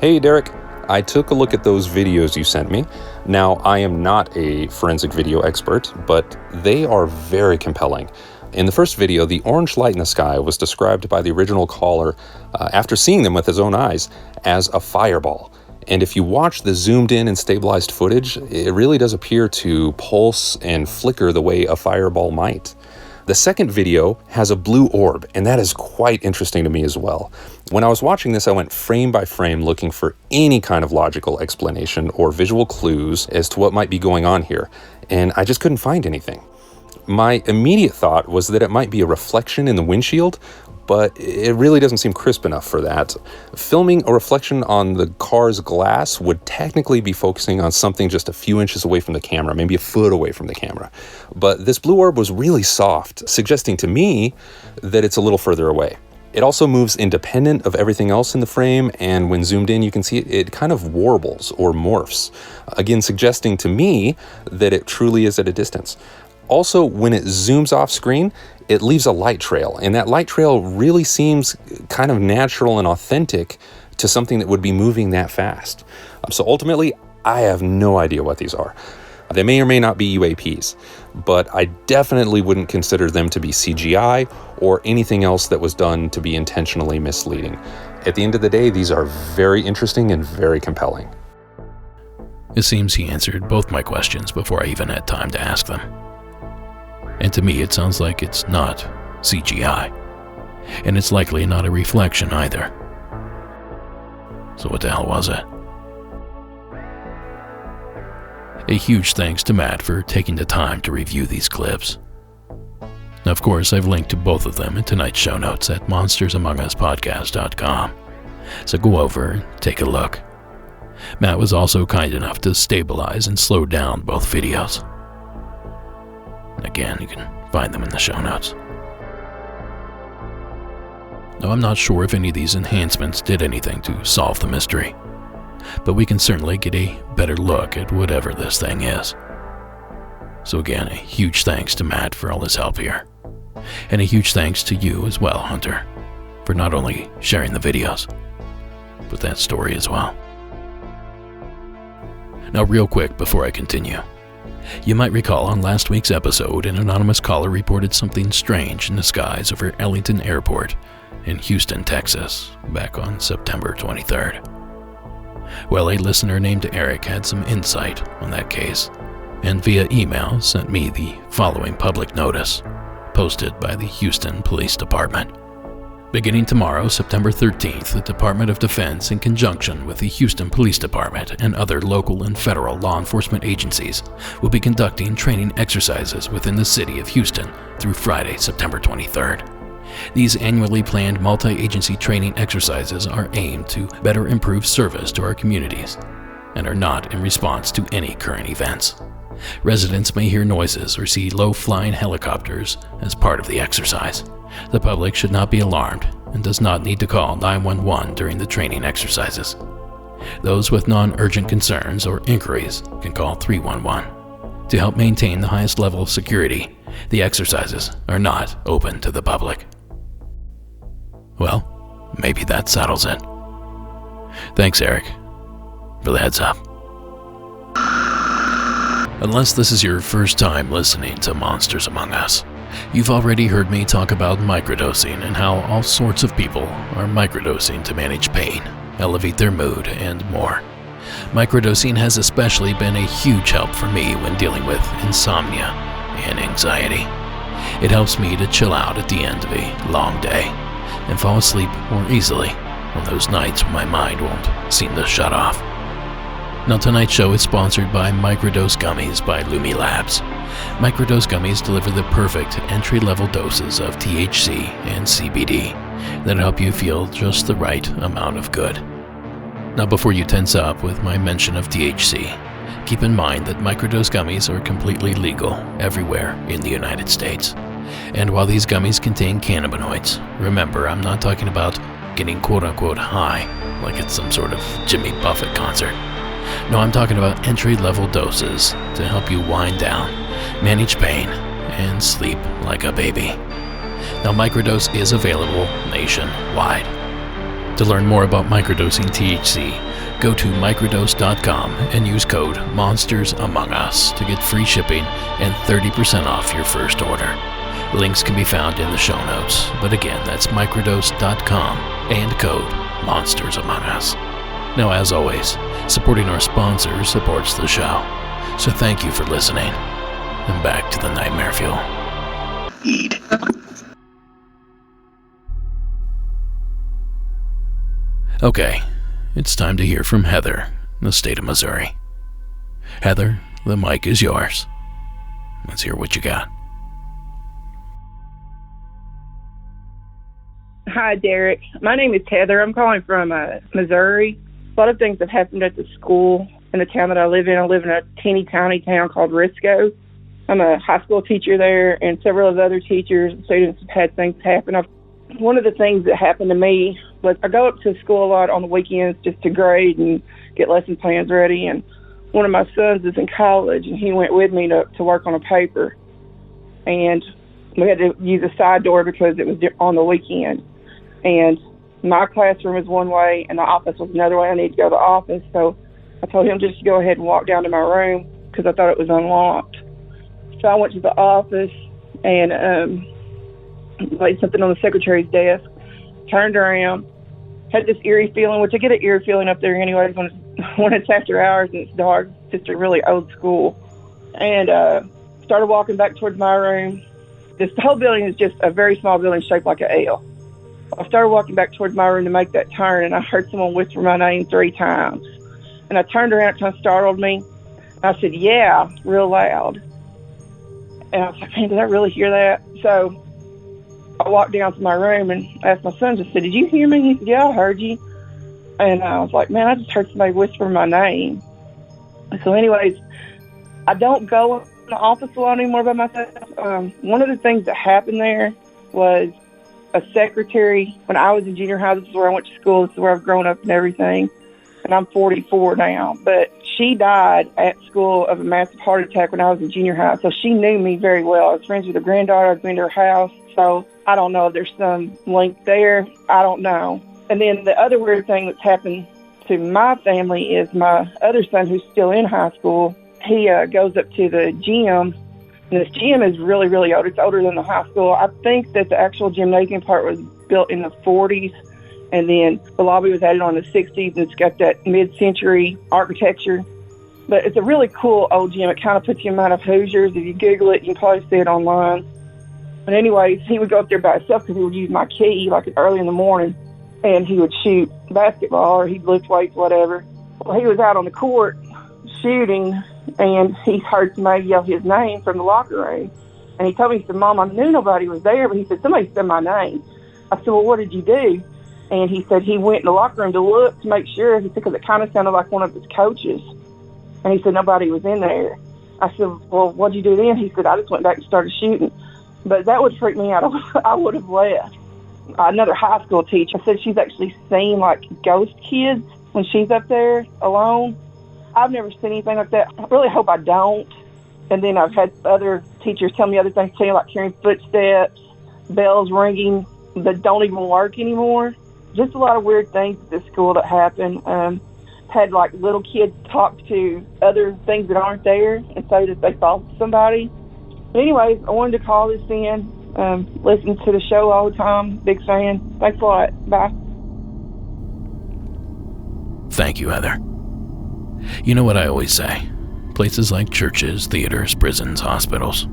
Hey, Derek. I took a look at those videos you sent me. Now, I am not a forensic video expert, but they are very compelling. In the first video, the orange light in the sky was described by the original caller, after seeing them with his own eyes, as a fireball. And if you watch the zoomed in and stabilized footage, it really does appear to pulse and flicker the way a fireball might. The second video has a blue orb, and that is quite interesting to me as well. When I was watching this, I went frame by frame looking for any kind of logical explanation or visual clues as to what might be going on here, and I just couldn't find anything. My immediate thought was that it might be a reflection in the windshield, but it really doesn't seem crisp enough for that. Filming a reflection on the car's glass would technically be focusing on something just a few inches away from the camera, maybe a foot away from the camera. But this blue orb was really soft, suggesting to me that it's a little further away. It also moves independent of everything else in the frame, and when zoomed in, you can see it kind of warbles or morphs, again suggesting to me that it truly is at a distance. Also, when it zooms off screen, it leaves a light trail, and that light trail really seems kind of natural and authentic to something that would be moving that fast. So ultimately, I have no idea what these are. They may or may not be UAPs, but I definitely wouldn't consider them to be CGI or anything else that was done to be intentionally misleading. At the end of the day, these are very interesting and very compelling. It seems he answered both my questions before I even had time to ask them. And to me, it sounds like it's not CGI. And it's likely not a reflection either. So what the hell was it? A huge thanks to Matt for taking the time to review these clips. Now, of course, I've linked to both of them in tonight's show notes at monstersamonguspodcast.com. So go over and take a look. Matt was also kind enough to stabilize and slow down both videos. Again, you can find them in the show notes. Now, I'm not sure if any of these enhancements did anything to solve the mystery, but we can certainly get a better look at whatever this thing is. So again, a huge thanks to Matt for all his help here, and a huge thanks to you as well, Hunter, for not only sharing the videos, but that story as well. Now, real quick before I continue, you might recall on last week's episode, an anonymous caller reported something strange in the skies over Ellington Airport in Houston, Texas, back on September 23rd. Well, a listener named Eric had some insight on that case, and via email sent me the following public notice, posted by the Houston Police Department. Beginning tomorrow, September 13th, the Department of Defense, in conjunction with the Houston Police Department and other local and federal law enforcement agencies, will be conducting training exercises within the city of Houston through Friday, September 23rd. These annually planned multi-agency training exercises are aimed to better improve service to our communities and are not in response to any current events. Residents may hear noises or see low-flying helicopters as part of the exercise. The public should not be alarmed and does not need to call 911 during the training exercises. Those with non-urgent concerns or inquiries can call 311. To help maintain the highest level of security, the exercises are not open to the public. Well, maybe that settles it. Thanks, Eric, for the heads up. Unless this is your first time listening to Monsters Among Us, you've already heard me talk about microdosing and how all sorts of people are microdosing to manage pain, elevate their mood, and more. Microdosing has especially been a huge help for me when dealing with insomnia and anxiety. It helps me to chill out at the end of a long day and fall asleep more easily on those nights when my mind won't seem to shut off. Now, tonight's show is sponsored by Microdose Gummies by Lumi Labs. Microdose Gummies deliver the perfect entry-level doses of THC and CBD that help you feel just the right amount of good. Now, before you tense up with my mention of THC, keep in mind that microdose gummies are completely legal everywhere in the United States. And while these gummies contain cannabinoids, remember, I'm not talking about getting quote-unquote high, like it's some sort of Jimmy Buffett concert. No, I'm talking about entry-level doses to help you wind down, manage pain, and sleep like a baby. Now, Microdose is available nationwide. To learn more about microdosing THC, go to microdose.com and use code Monsters Among Us to get free shipping and 30% off your first order. Links can be found in the show notes, but again, that's microdose.com and code Monsters Among Us. Now, as always, supporting our sponsors supports the show, so thank you for listening, and back to the nightmare fuel. Eat. Okay, it's time to hear from Heather, in the state of Missouri. Heather, the mic is yours. Let's hear what you got. Hi, Derek. My name is Heather. I'm calling from Missouri. A lot of things have happened at the school in the town that I live in. I live in a teeny tiny town called Risco. I'm a high school teacher there, and several of the other teachers and students have had things happen. One of the things that happened to me was I go up to school a lot on the weekends just to grade and get lesson plans ready, and one of my sons is in college, and he went with me to work on a paper, and we had to use a side door because it was on the weekend, and my classroom is one way and the office was another way. I need to go to the office, so I told him just to go ahead and walk down to my room because I thought it was unlocked. So I went to the office and laid something on the secretary's desk, turned around, had this eerie feeling, which I get an eerie feeling up there anyways when it's after hours and it's dark. It's just a really old school. And started walking back towards my room. This whole building is just a very small building shaped like an L. I started walking back towards my room to make that turn, and I heard someone whisper my name 3 times. And I turned around, it kind of startled me. And I said, "Yeah," real loud. And I was like, "Man, did I really hear that?" So I walked down to my room and asked my son, just said, "Did you hear me?" He said, "Yeah, I heard you." And I was like, "Man, I just heard somebody whisper my name." So anyways, I don't go in the office a lot anymore by myself. One of the things that happened there was a secretary, when I was in junior high, this is where I went to school, this is where I've grown up and everything, and I'm 44 now, but she died at school of a massive heart attack when I was in junior high, so she knew me very well. I was friends with her granddaughter, I'd been to her house, so I don't know if there's some link there, I don't know. And then the other weird thing that's happened to my family is my other son, who's still in high school, he goes up to the gym. And this gym is really, really old. It's older than the high school. I think that the actual gymnasium part was built in the 40s, and then the lobby was added on in the 60s, and it's got that mid-century architecture. But it's a really cool old gym. It kind of puts you in mind of Hoosiers. If you Google it, you can probably see it online. But anyways, he would go up there by himself because he would use my key, like early in the morning, and he would shoot basketball or he'd lift weights, whatever. Well, he was out on the court shooting, and he heard somebody yell his name from the locker room. And he told me, he said, "Mom, I knew nobody was there," but he said, "Somebody said my name." I said, "Well, what did you do?" And he said he went in the locker room to look to make sure. He said, because it kind of sounded like one of his coaches. And he said, nobody was in there. I said, "Well, what'd you do then?" He said, "I just went back and started shooting." But that would freak me out. I would have left. Another high school teacher said she's actually seen, like, ghost kids when she's up there alone. I've never seen anything like that. I really hope I don't. And then I've had other teachers tell me other things too, like hearing footsteps, bells ringing that don't even work anymore. Just a lot of weird things at this school that happen. Had like little kids talk to other things that aren't there and say that they saw somebody. But anyways, I wanted to call this in. Listen to the show all the time. Big fan. Thanks a lot. Bye. Thank you, Heather. You know what I always say? Places like churches, theaters, prisons, hospitals,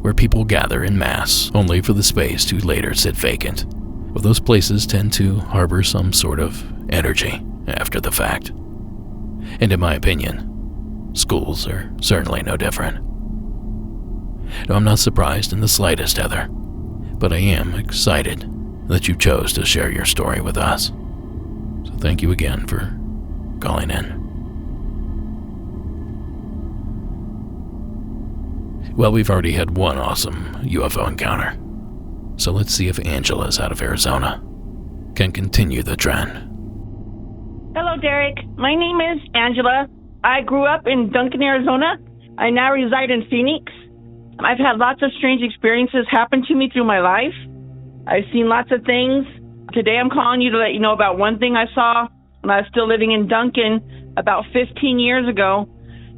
where people gather in mass only for the space to later sit vacant. Well, those places tend to harbor some sort of energy after the fact. And in my opinion, schools are certainly no different. Now, I'm not surprised in the slightest, Heather, but I am excited that you chose to share your story with us. So thank you again for calling in. Well, we've already had one awesome UFO encounter, so let's see if Angela's out of Arizona can continue the trend. Hello, Derek. My name is Angela. I grew up in Duncan, Arizona. I now reside in Phoenix. I've had lots of strange experiences happen to me through my life. I've seen lots of things. Today I'm calling you to let you know about one thing I saw when I was still living in Duncan about 15 years ago.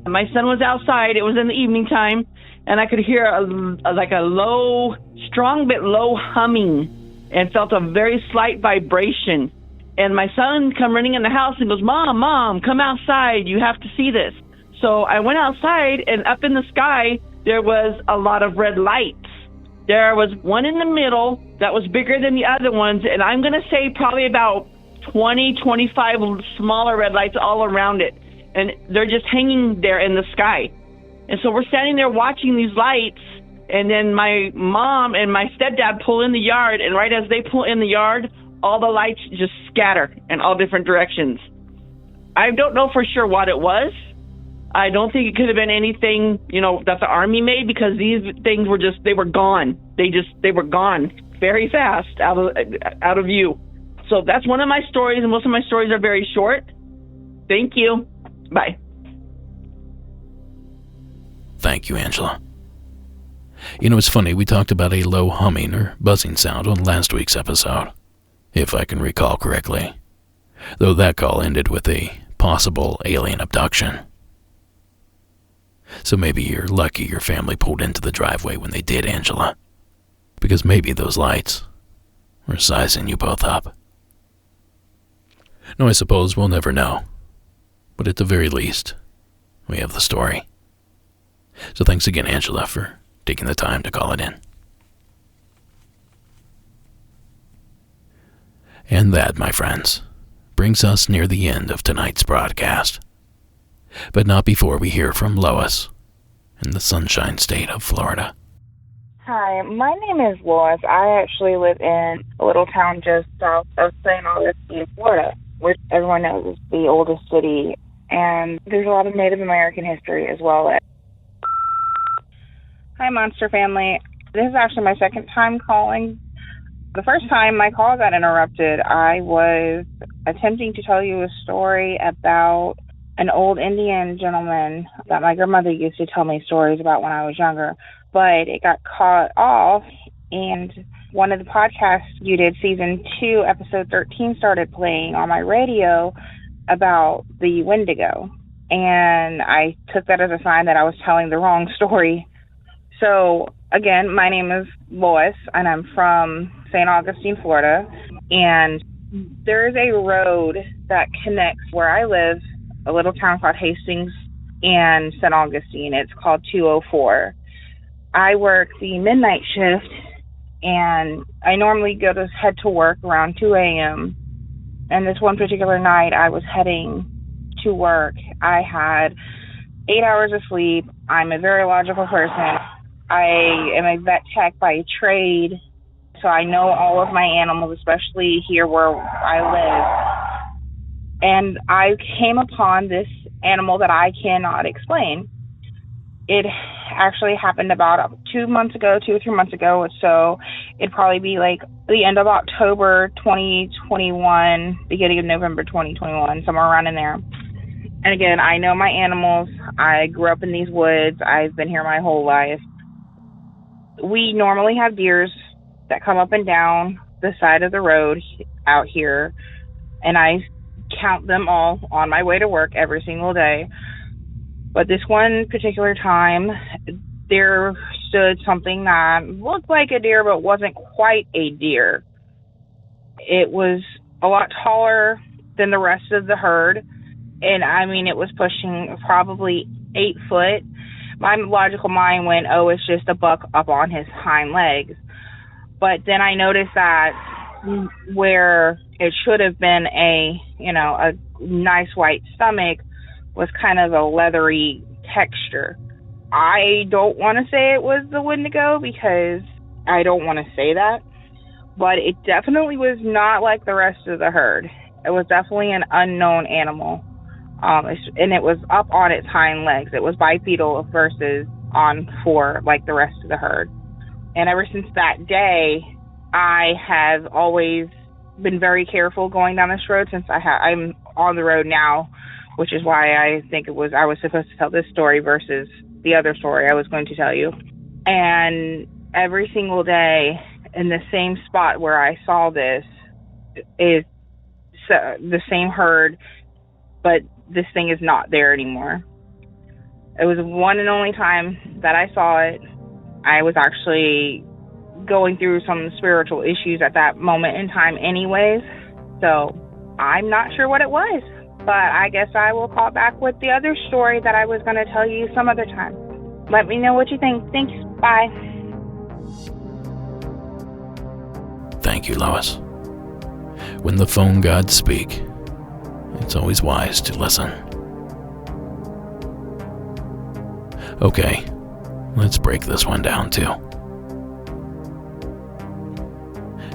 My son was outside. It was in the evening time, and I could hear a low, strong but low humming, and felt a very slight vibration. And my son come running in the house and goes, Mom, come outside. You have to see this. So I went outside, and up in the sky, there was a lot of red lights. There was one in the middle that was bigger than the other ones, and I'm going to say probably about 20, 25 smaller red lights all around it. And they're just hanging there in the sky. And so we're standing there watching these lights, and then my mom and my stepdad pull in the yard, and right as they pull in the yard, all the lights just scatter in all different directions. I don't know for sure what it was. I don't think it could have been anything, that the Army made, because these things were they were gone. They were gone very fast out of view. So that's one of my stories, and most of my stories are very short. Thank you. Bye. Thank you, Angela. It's funny, we talked about a low humming or buzzing sound on last week's episode, if I can recall correctly, though that call ended with a possible alien abduction. So maybe you're lucky your family pulled into the driveway when they did, Angela, because maybe those lights were sizing you both up. No, I suppose we'll never know, but at the very least, we have the story. So thanks again, Angela, for taking the time to call it in. And that, my friends, brings us near the end of tonight's broadcast. But not before we hear from Lois in the Sunshine State of Florida. Hi, my name is Lois. I actually live in a little town just south of St. Augustine, Florida, which everyone knows is the oldest city, and there's a lot of Native American history as well. Hi, Monster family. This is actually my second time calling. The first time my call got interrupted, I was attempting to tell you a story about an old Indian gentleman that my grandmother used to tell me stories about when I was younger, but it got cut off, and one of the podcasts you did, season 2, episode 13, started playing on my radio about the Wendigo, and I took that as a sign that I was telling the wrong story. So, again, my name is Lois, and I'm from St. Augustine, Florida, and there is a road that connects where I live, a little town called Hastings, and St. Augustine. It's called 204. I work the midnight shift, and I normally head to work around 2 a.m., and this one particular night I was heading to work. I had 8 hours of sleep. I'm a very logical person. I am a vet tech by trade, so I know all of my animals, especially here where I live. And I came upon this animal that I cannot explain. It actually happened about 2 or 3 months ago, so it'd probably be like the end of October 2021, beginning of November 2021, somewhere around in there. And again, I know my animals. I grew up in these woods. I've been here my whole life. We normally have deers that come up and down the side of the road out here, and I count them all on my way to work every single day. But this one particular time, there stood something that looked like a deer but wasn't quite a deer. It was a lot taller than the rest of the herd, and I mean, it was pushing probably 8 foot. My logical mind went, oh, it's just a buck up on his hind legs. But then I noticed that where it should have been a nice white stomach was kind of a leathery texture. I don't want to say it was the Wendigo because I don't want to say that, but it definitely was not like the rest of the herd. It was definitely an unknown animal. And it was up on its hind legs. It was bipedal versus on 4 like the rest of the herd. And ever since that day, I have always been very careful going down this road since I'm on the road now, which is why I think I was supposed to tell this story versus the other story I was going to tell you. And every single day in the same spot where I saw this, is the same herd, but this thing is not there anymore. It was one and only time that I saw it. I was actually going through some spiritual issues at that moment in time anyways, so I'm not sure what it was. But I guess I will call back with the other story that I was going to tell you some other time. Let me know what you think. Thanks. Bye. Thank you, Lois. When the phone gods speak, it's always wise to listen. Okay, let's break this one down too.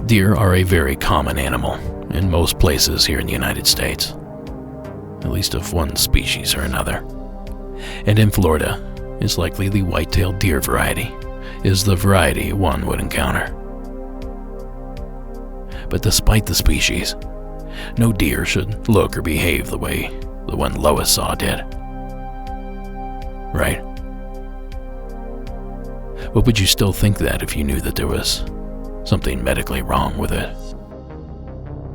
Deer are a very common animal in most places here in the United States, at least of one species or another. And in Florida, it's likely the white-tailed deer variety is the variety one would encounter. But despite the species, no deer should look or behave the way the one Lois saw did. Right? But would you still think that if you knew that there was something medically wrong with it?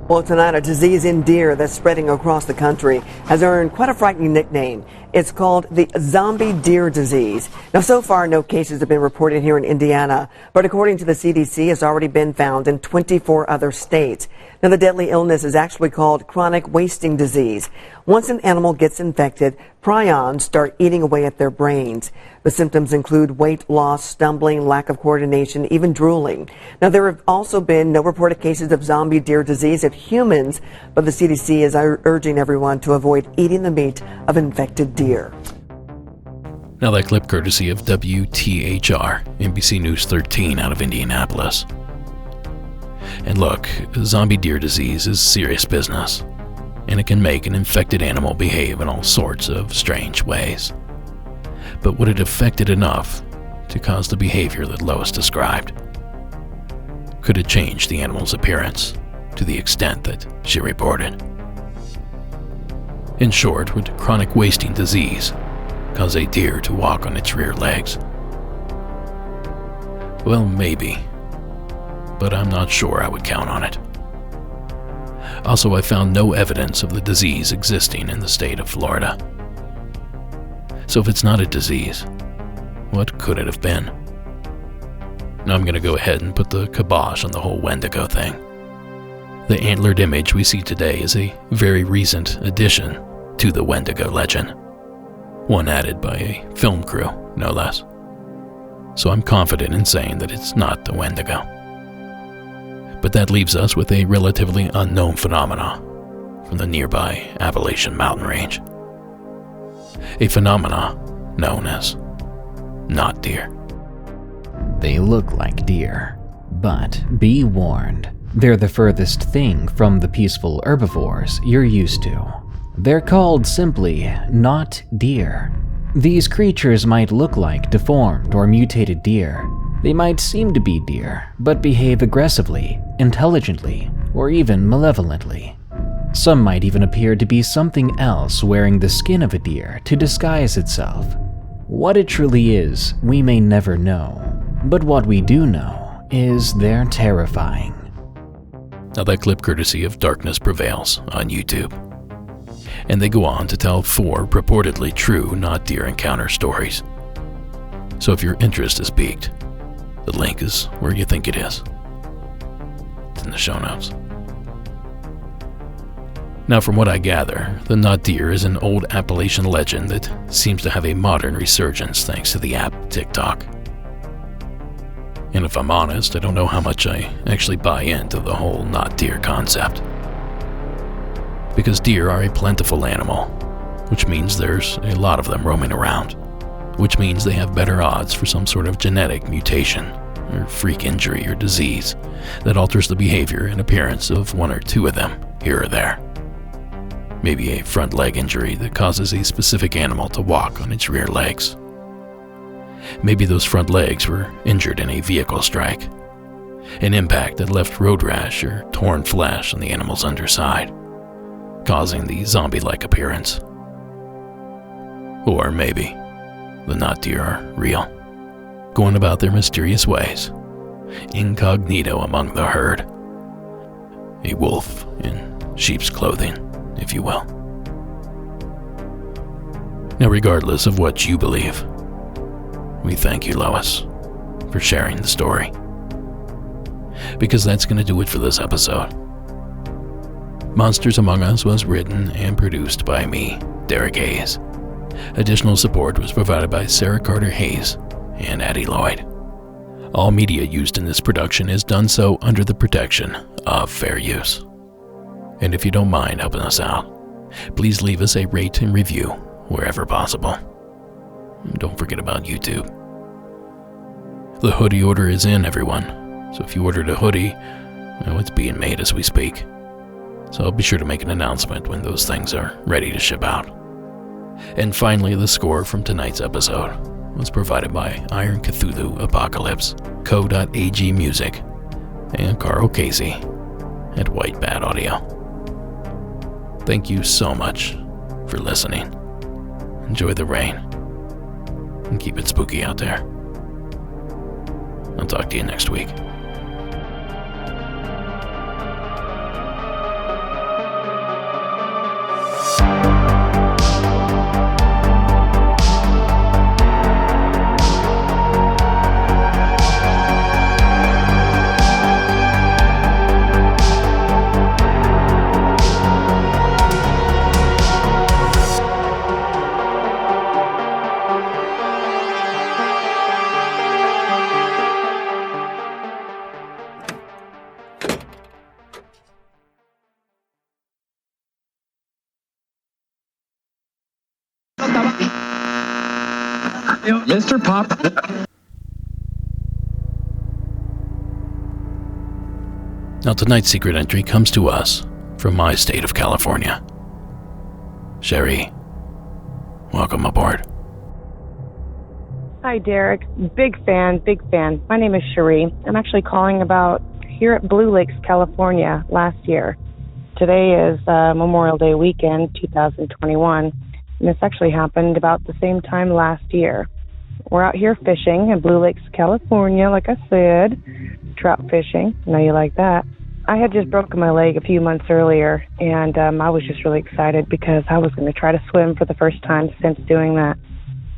Well, tonight, a disease in deer that's spreading across the country has earned quite a frightening nickname. It's called the zombie deer disease. Now, so far, no cases have been reported here in Indiana, but according to the CDC, it's already been found in 24 other states. Now, the deadly illness is actually called chronic wasting disease. Once an animal gets infected, prions start eating away at their brains. The symptoms include weight loss, stumbling, lack of coordination, even drooling. Now, there have also been no reported cases of zombie deer disease in humans, but the CDC is urging everyone to avoid eating the meat of infected deer. Now that clip courtesy of WTHR, NBC News 13 out of Indianapolis. And look, zombie deer disease is serious business, and it can make an infected animal behave in all sorts of strange ways. But would it affect it enough to cause the behavior that Lois described? Could it change the animal's appearance to the extent that she reported? In short, would chronic wasting disease cause a deer to walk on its rear legs? Well, maybe, but I'm not sure I would count on it. Also, I found no evidence of the disease existing in the state of Florida. So if it's not a disease, what could it have been? Now I'm going to go ahead and put the kibosh on the whole Wendigo thing. The antlered image we see today is a very recent addition to the Wendigo legend, one added by a film crew, no less. So I'm confident in saying that it's not the Wendigo. But that leaves us with a relatively unknown phenomena from the nearby Appalachian mountain range. A phenomena known as not deer. They look like deer, but be warned, they're the furthest thing from the peaceful herbivores you're used to. They're called simply not deer. These creatures might look like deformed or mutated deer. They might seem to be deer, but behave aggressively, intelligently, or even malevolently. Some might even appear to be something else wearing the skin of a deer to disguise itself. What it truly is, we may never know, but what we do know is they're terrifying. Now that clip courtesy of Darkness Prevails on YouTube. And they go on to tell 4 purportedly true not deer encounter stories. So if your interest is piqued, the link is where you think it is. It's in the show notes. Now from what I gather, the not deer is an old Appalachian legend that seems to have a modern resurgence thanks to the app TikTok. And if I'm honest, I don't know how much I actually buy into the whole not deer concept. Because deer are a plentiful animal, which means there's a lot of them roaming around, which means they have better odds for some sort of genetic mutation or freak injury or disease that alters the behavior and appearance of 1 or 2 of them here or there. Maybe a front leg injury that causes a specific animal to walk on its rear legs. Maybe those front legs were injured in a vehicle strike, an impact that left road rash or torn flesh on the animal's underside, causing the zombie-like appearance. Or maybe the not deer are real, going about their mysterious ways, incognito among the herd. A wolf in sheep's clothing, if you will. Now, regardless of what you believe, we thank you, Lois, for sharing the story. Because that's going to do it for this episode. Monsters Among Us was written and produced by me, Derek Hayes. Additional support was provided by Sarah Carter Hayes and Addie Lloyd. All media used in this production is done so under the protection of fair use. And if you don't mind helping us out, please leave us a rate and review wherever possible. And don't forget about YouTube. The hoodie order is in, everyone. So if you ordered a hoodie, well, it's being made as we speak. So I'll be sure to make an announcement when those things are ready to ship out. And finally, the score from tonight's episode was provided by Iron Cthulhu Apocalypse, Co.ag Music, and Carl Casey at White Bat Audio. Thank you so much for listening. Enjoy the rain, and keep it spooky out there. I'll talk to you next week. Mr. Pop. Now, tonight's secret entry comes to us from my state of California. Sherry, welcome aboard. Hi, Derek. Big fan. My name is Cherie. I'm actually calling about here at Blue Lakes, California, last year. Today is Memorial Day weekend, 2021, and this actually happened about the same time last year. We're out here fishing in Blue Lakes, California, like I said, trout fishing. I know you like that. I had just broken my leg a few months earlier, and I was just really excited because I was going to try to swim for the first time since doing that.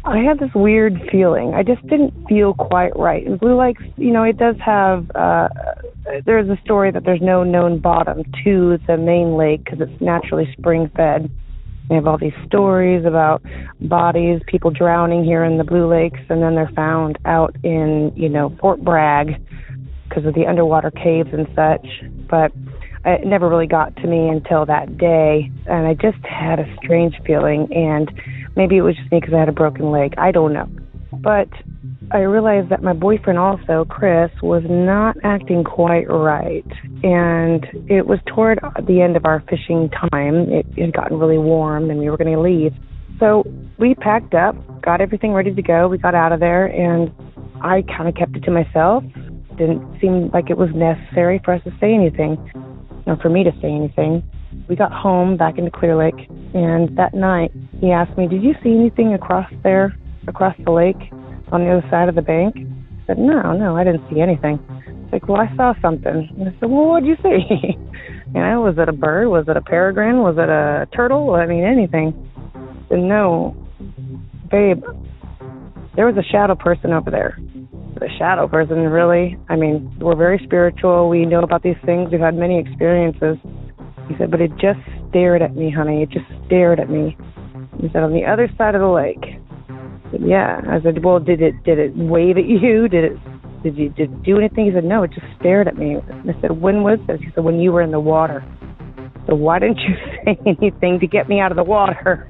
I had this weird feeling. I just didn't feel quite right. In Blue Lakes, you know, it does have, there's a story that there's no known bottom to the main lake because it's naturally spring-fed. They have all these stories about bodies, people drowning here in the Blue Lakes, and then they're found out in, you know, Fort Bragg because of the underwater caves and such. But it never really got to me until that day, and I just had a strange feeling, and maybe it was just me because I had a broken leg. I don't know. But I realized that my boyfriend also, Chris, was not acting quite right. And it was toward the end of our fishing time. It had gotten really warm and we were going to leave. So we packed up, got everything ready to go. We got out of there and I kind of kept it to myself. Didn't seem like it was necessary for us to say anything, or for me to say anything. We got home back into Clear Lake, and that night he asked me, "Did you see anything across there, across the lake, on the other side of the bank?" I said, No, I didn't see anything. He's like, "Well, I saw something." And I said, "Well, what'd you see?" You know, was it a bird? Was it a peregrine? Was it a turtle? I mean, anything. I said, "No, babe, there was a shadow person over there." The shadow person, really? I mean, we're very spiritual. We know about these things. We've had many experiences. He said, "But it just stared at me, honey. It just stared at me." He said, "On the other side of the lake." I said, "Yeah." I said, "Well, did it wave at you? Did you do anything?" He said, "No, it just stared at me." And I said, "When was this?" He said, "When you were in the water." So why didn't you say anything to get me out of the water?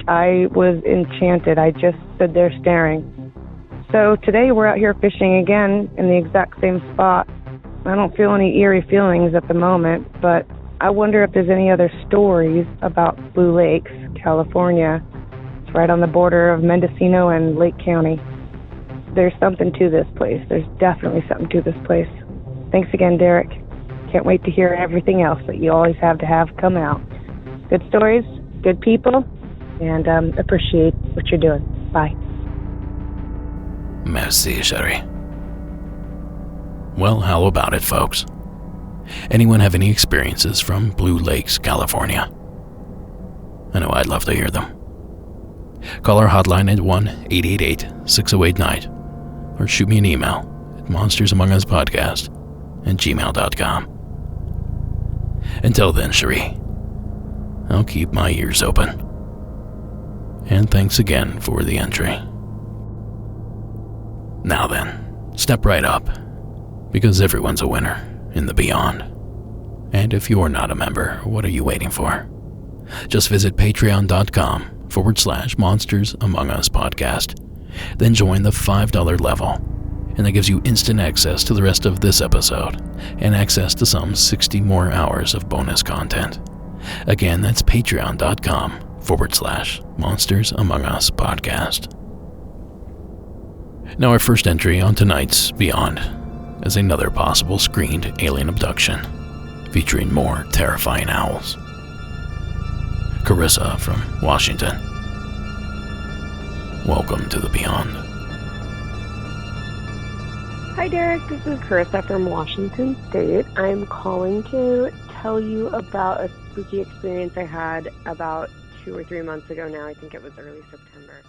I was enchanted. I just stood there staring. So today we're out here fishing again in the exact same spot. I don't feel any eerie feelings at the moment, but I wonder if there's any other stories about Blue Lakes, California. It's right on the border of Mendocino and Lake County. There's something to this place. There's definitely something to this place. Thanks again, Derek. Can't wait to hear everything else that you always have to have come out. Good stories, good people, and appreciate what you're doing. Bye. Merci, Sherry. Well, how about it, folks? Anyone have any experiences from Blue Lakes, California? I know I'd love to hear them. Call our hotline at 1-888-608-NIGHT or shoot me an email at monstersamonguspodcast@gmail.com. Until then, Cherie, I'll keep my ears open. And thanks again for the entry. Now then, step right up, because everyone's a winner in the beyond. And if you're not a member, what are you waiting for? Just visit patreon.com/Monsters Among Us Podcast. Then join the $5 level, and that gives you instant access to the rest of this episode and access to some 60 more hours of bonus content. Again, that's patreon.com/Monsters Among Us Podcast. Now, our first entry on tonight's Beyond is another possible screened alien abduction featuring more terrifying owls. Carissa from Washington. Welcome to the Beyond. Hi Derek, this is Carissa from Washington State. I'm calling to tell you about a spooky experience I had about 2 or 3 months ago now. I think it was early September.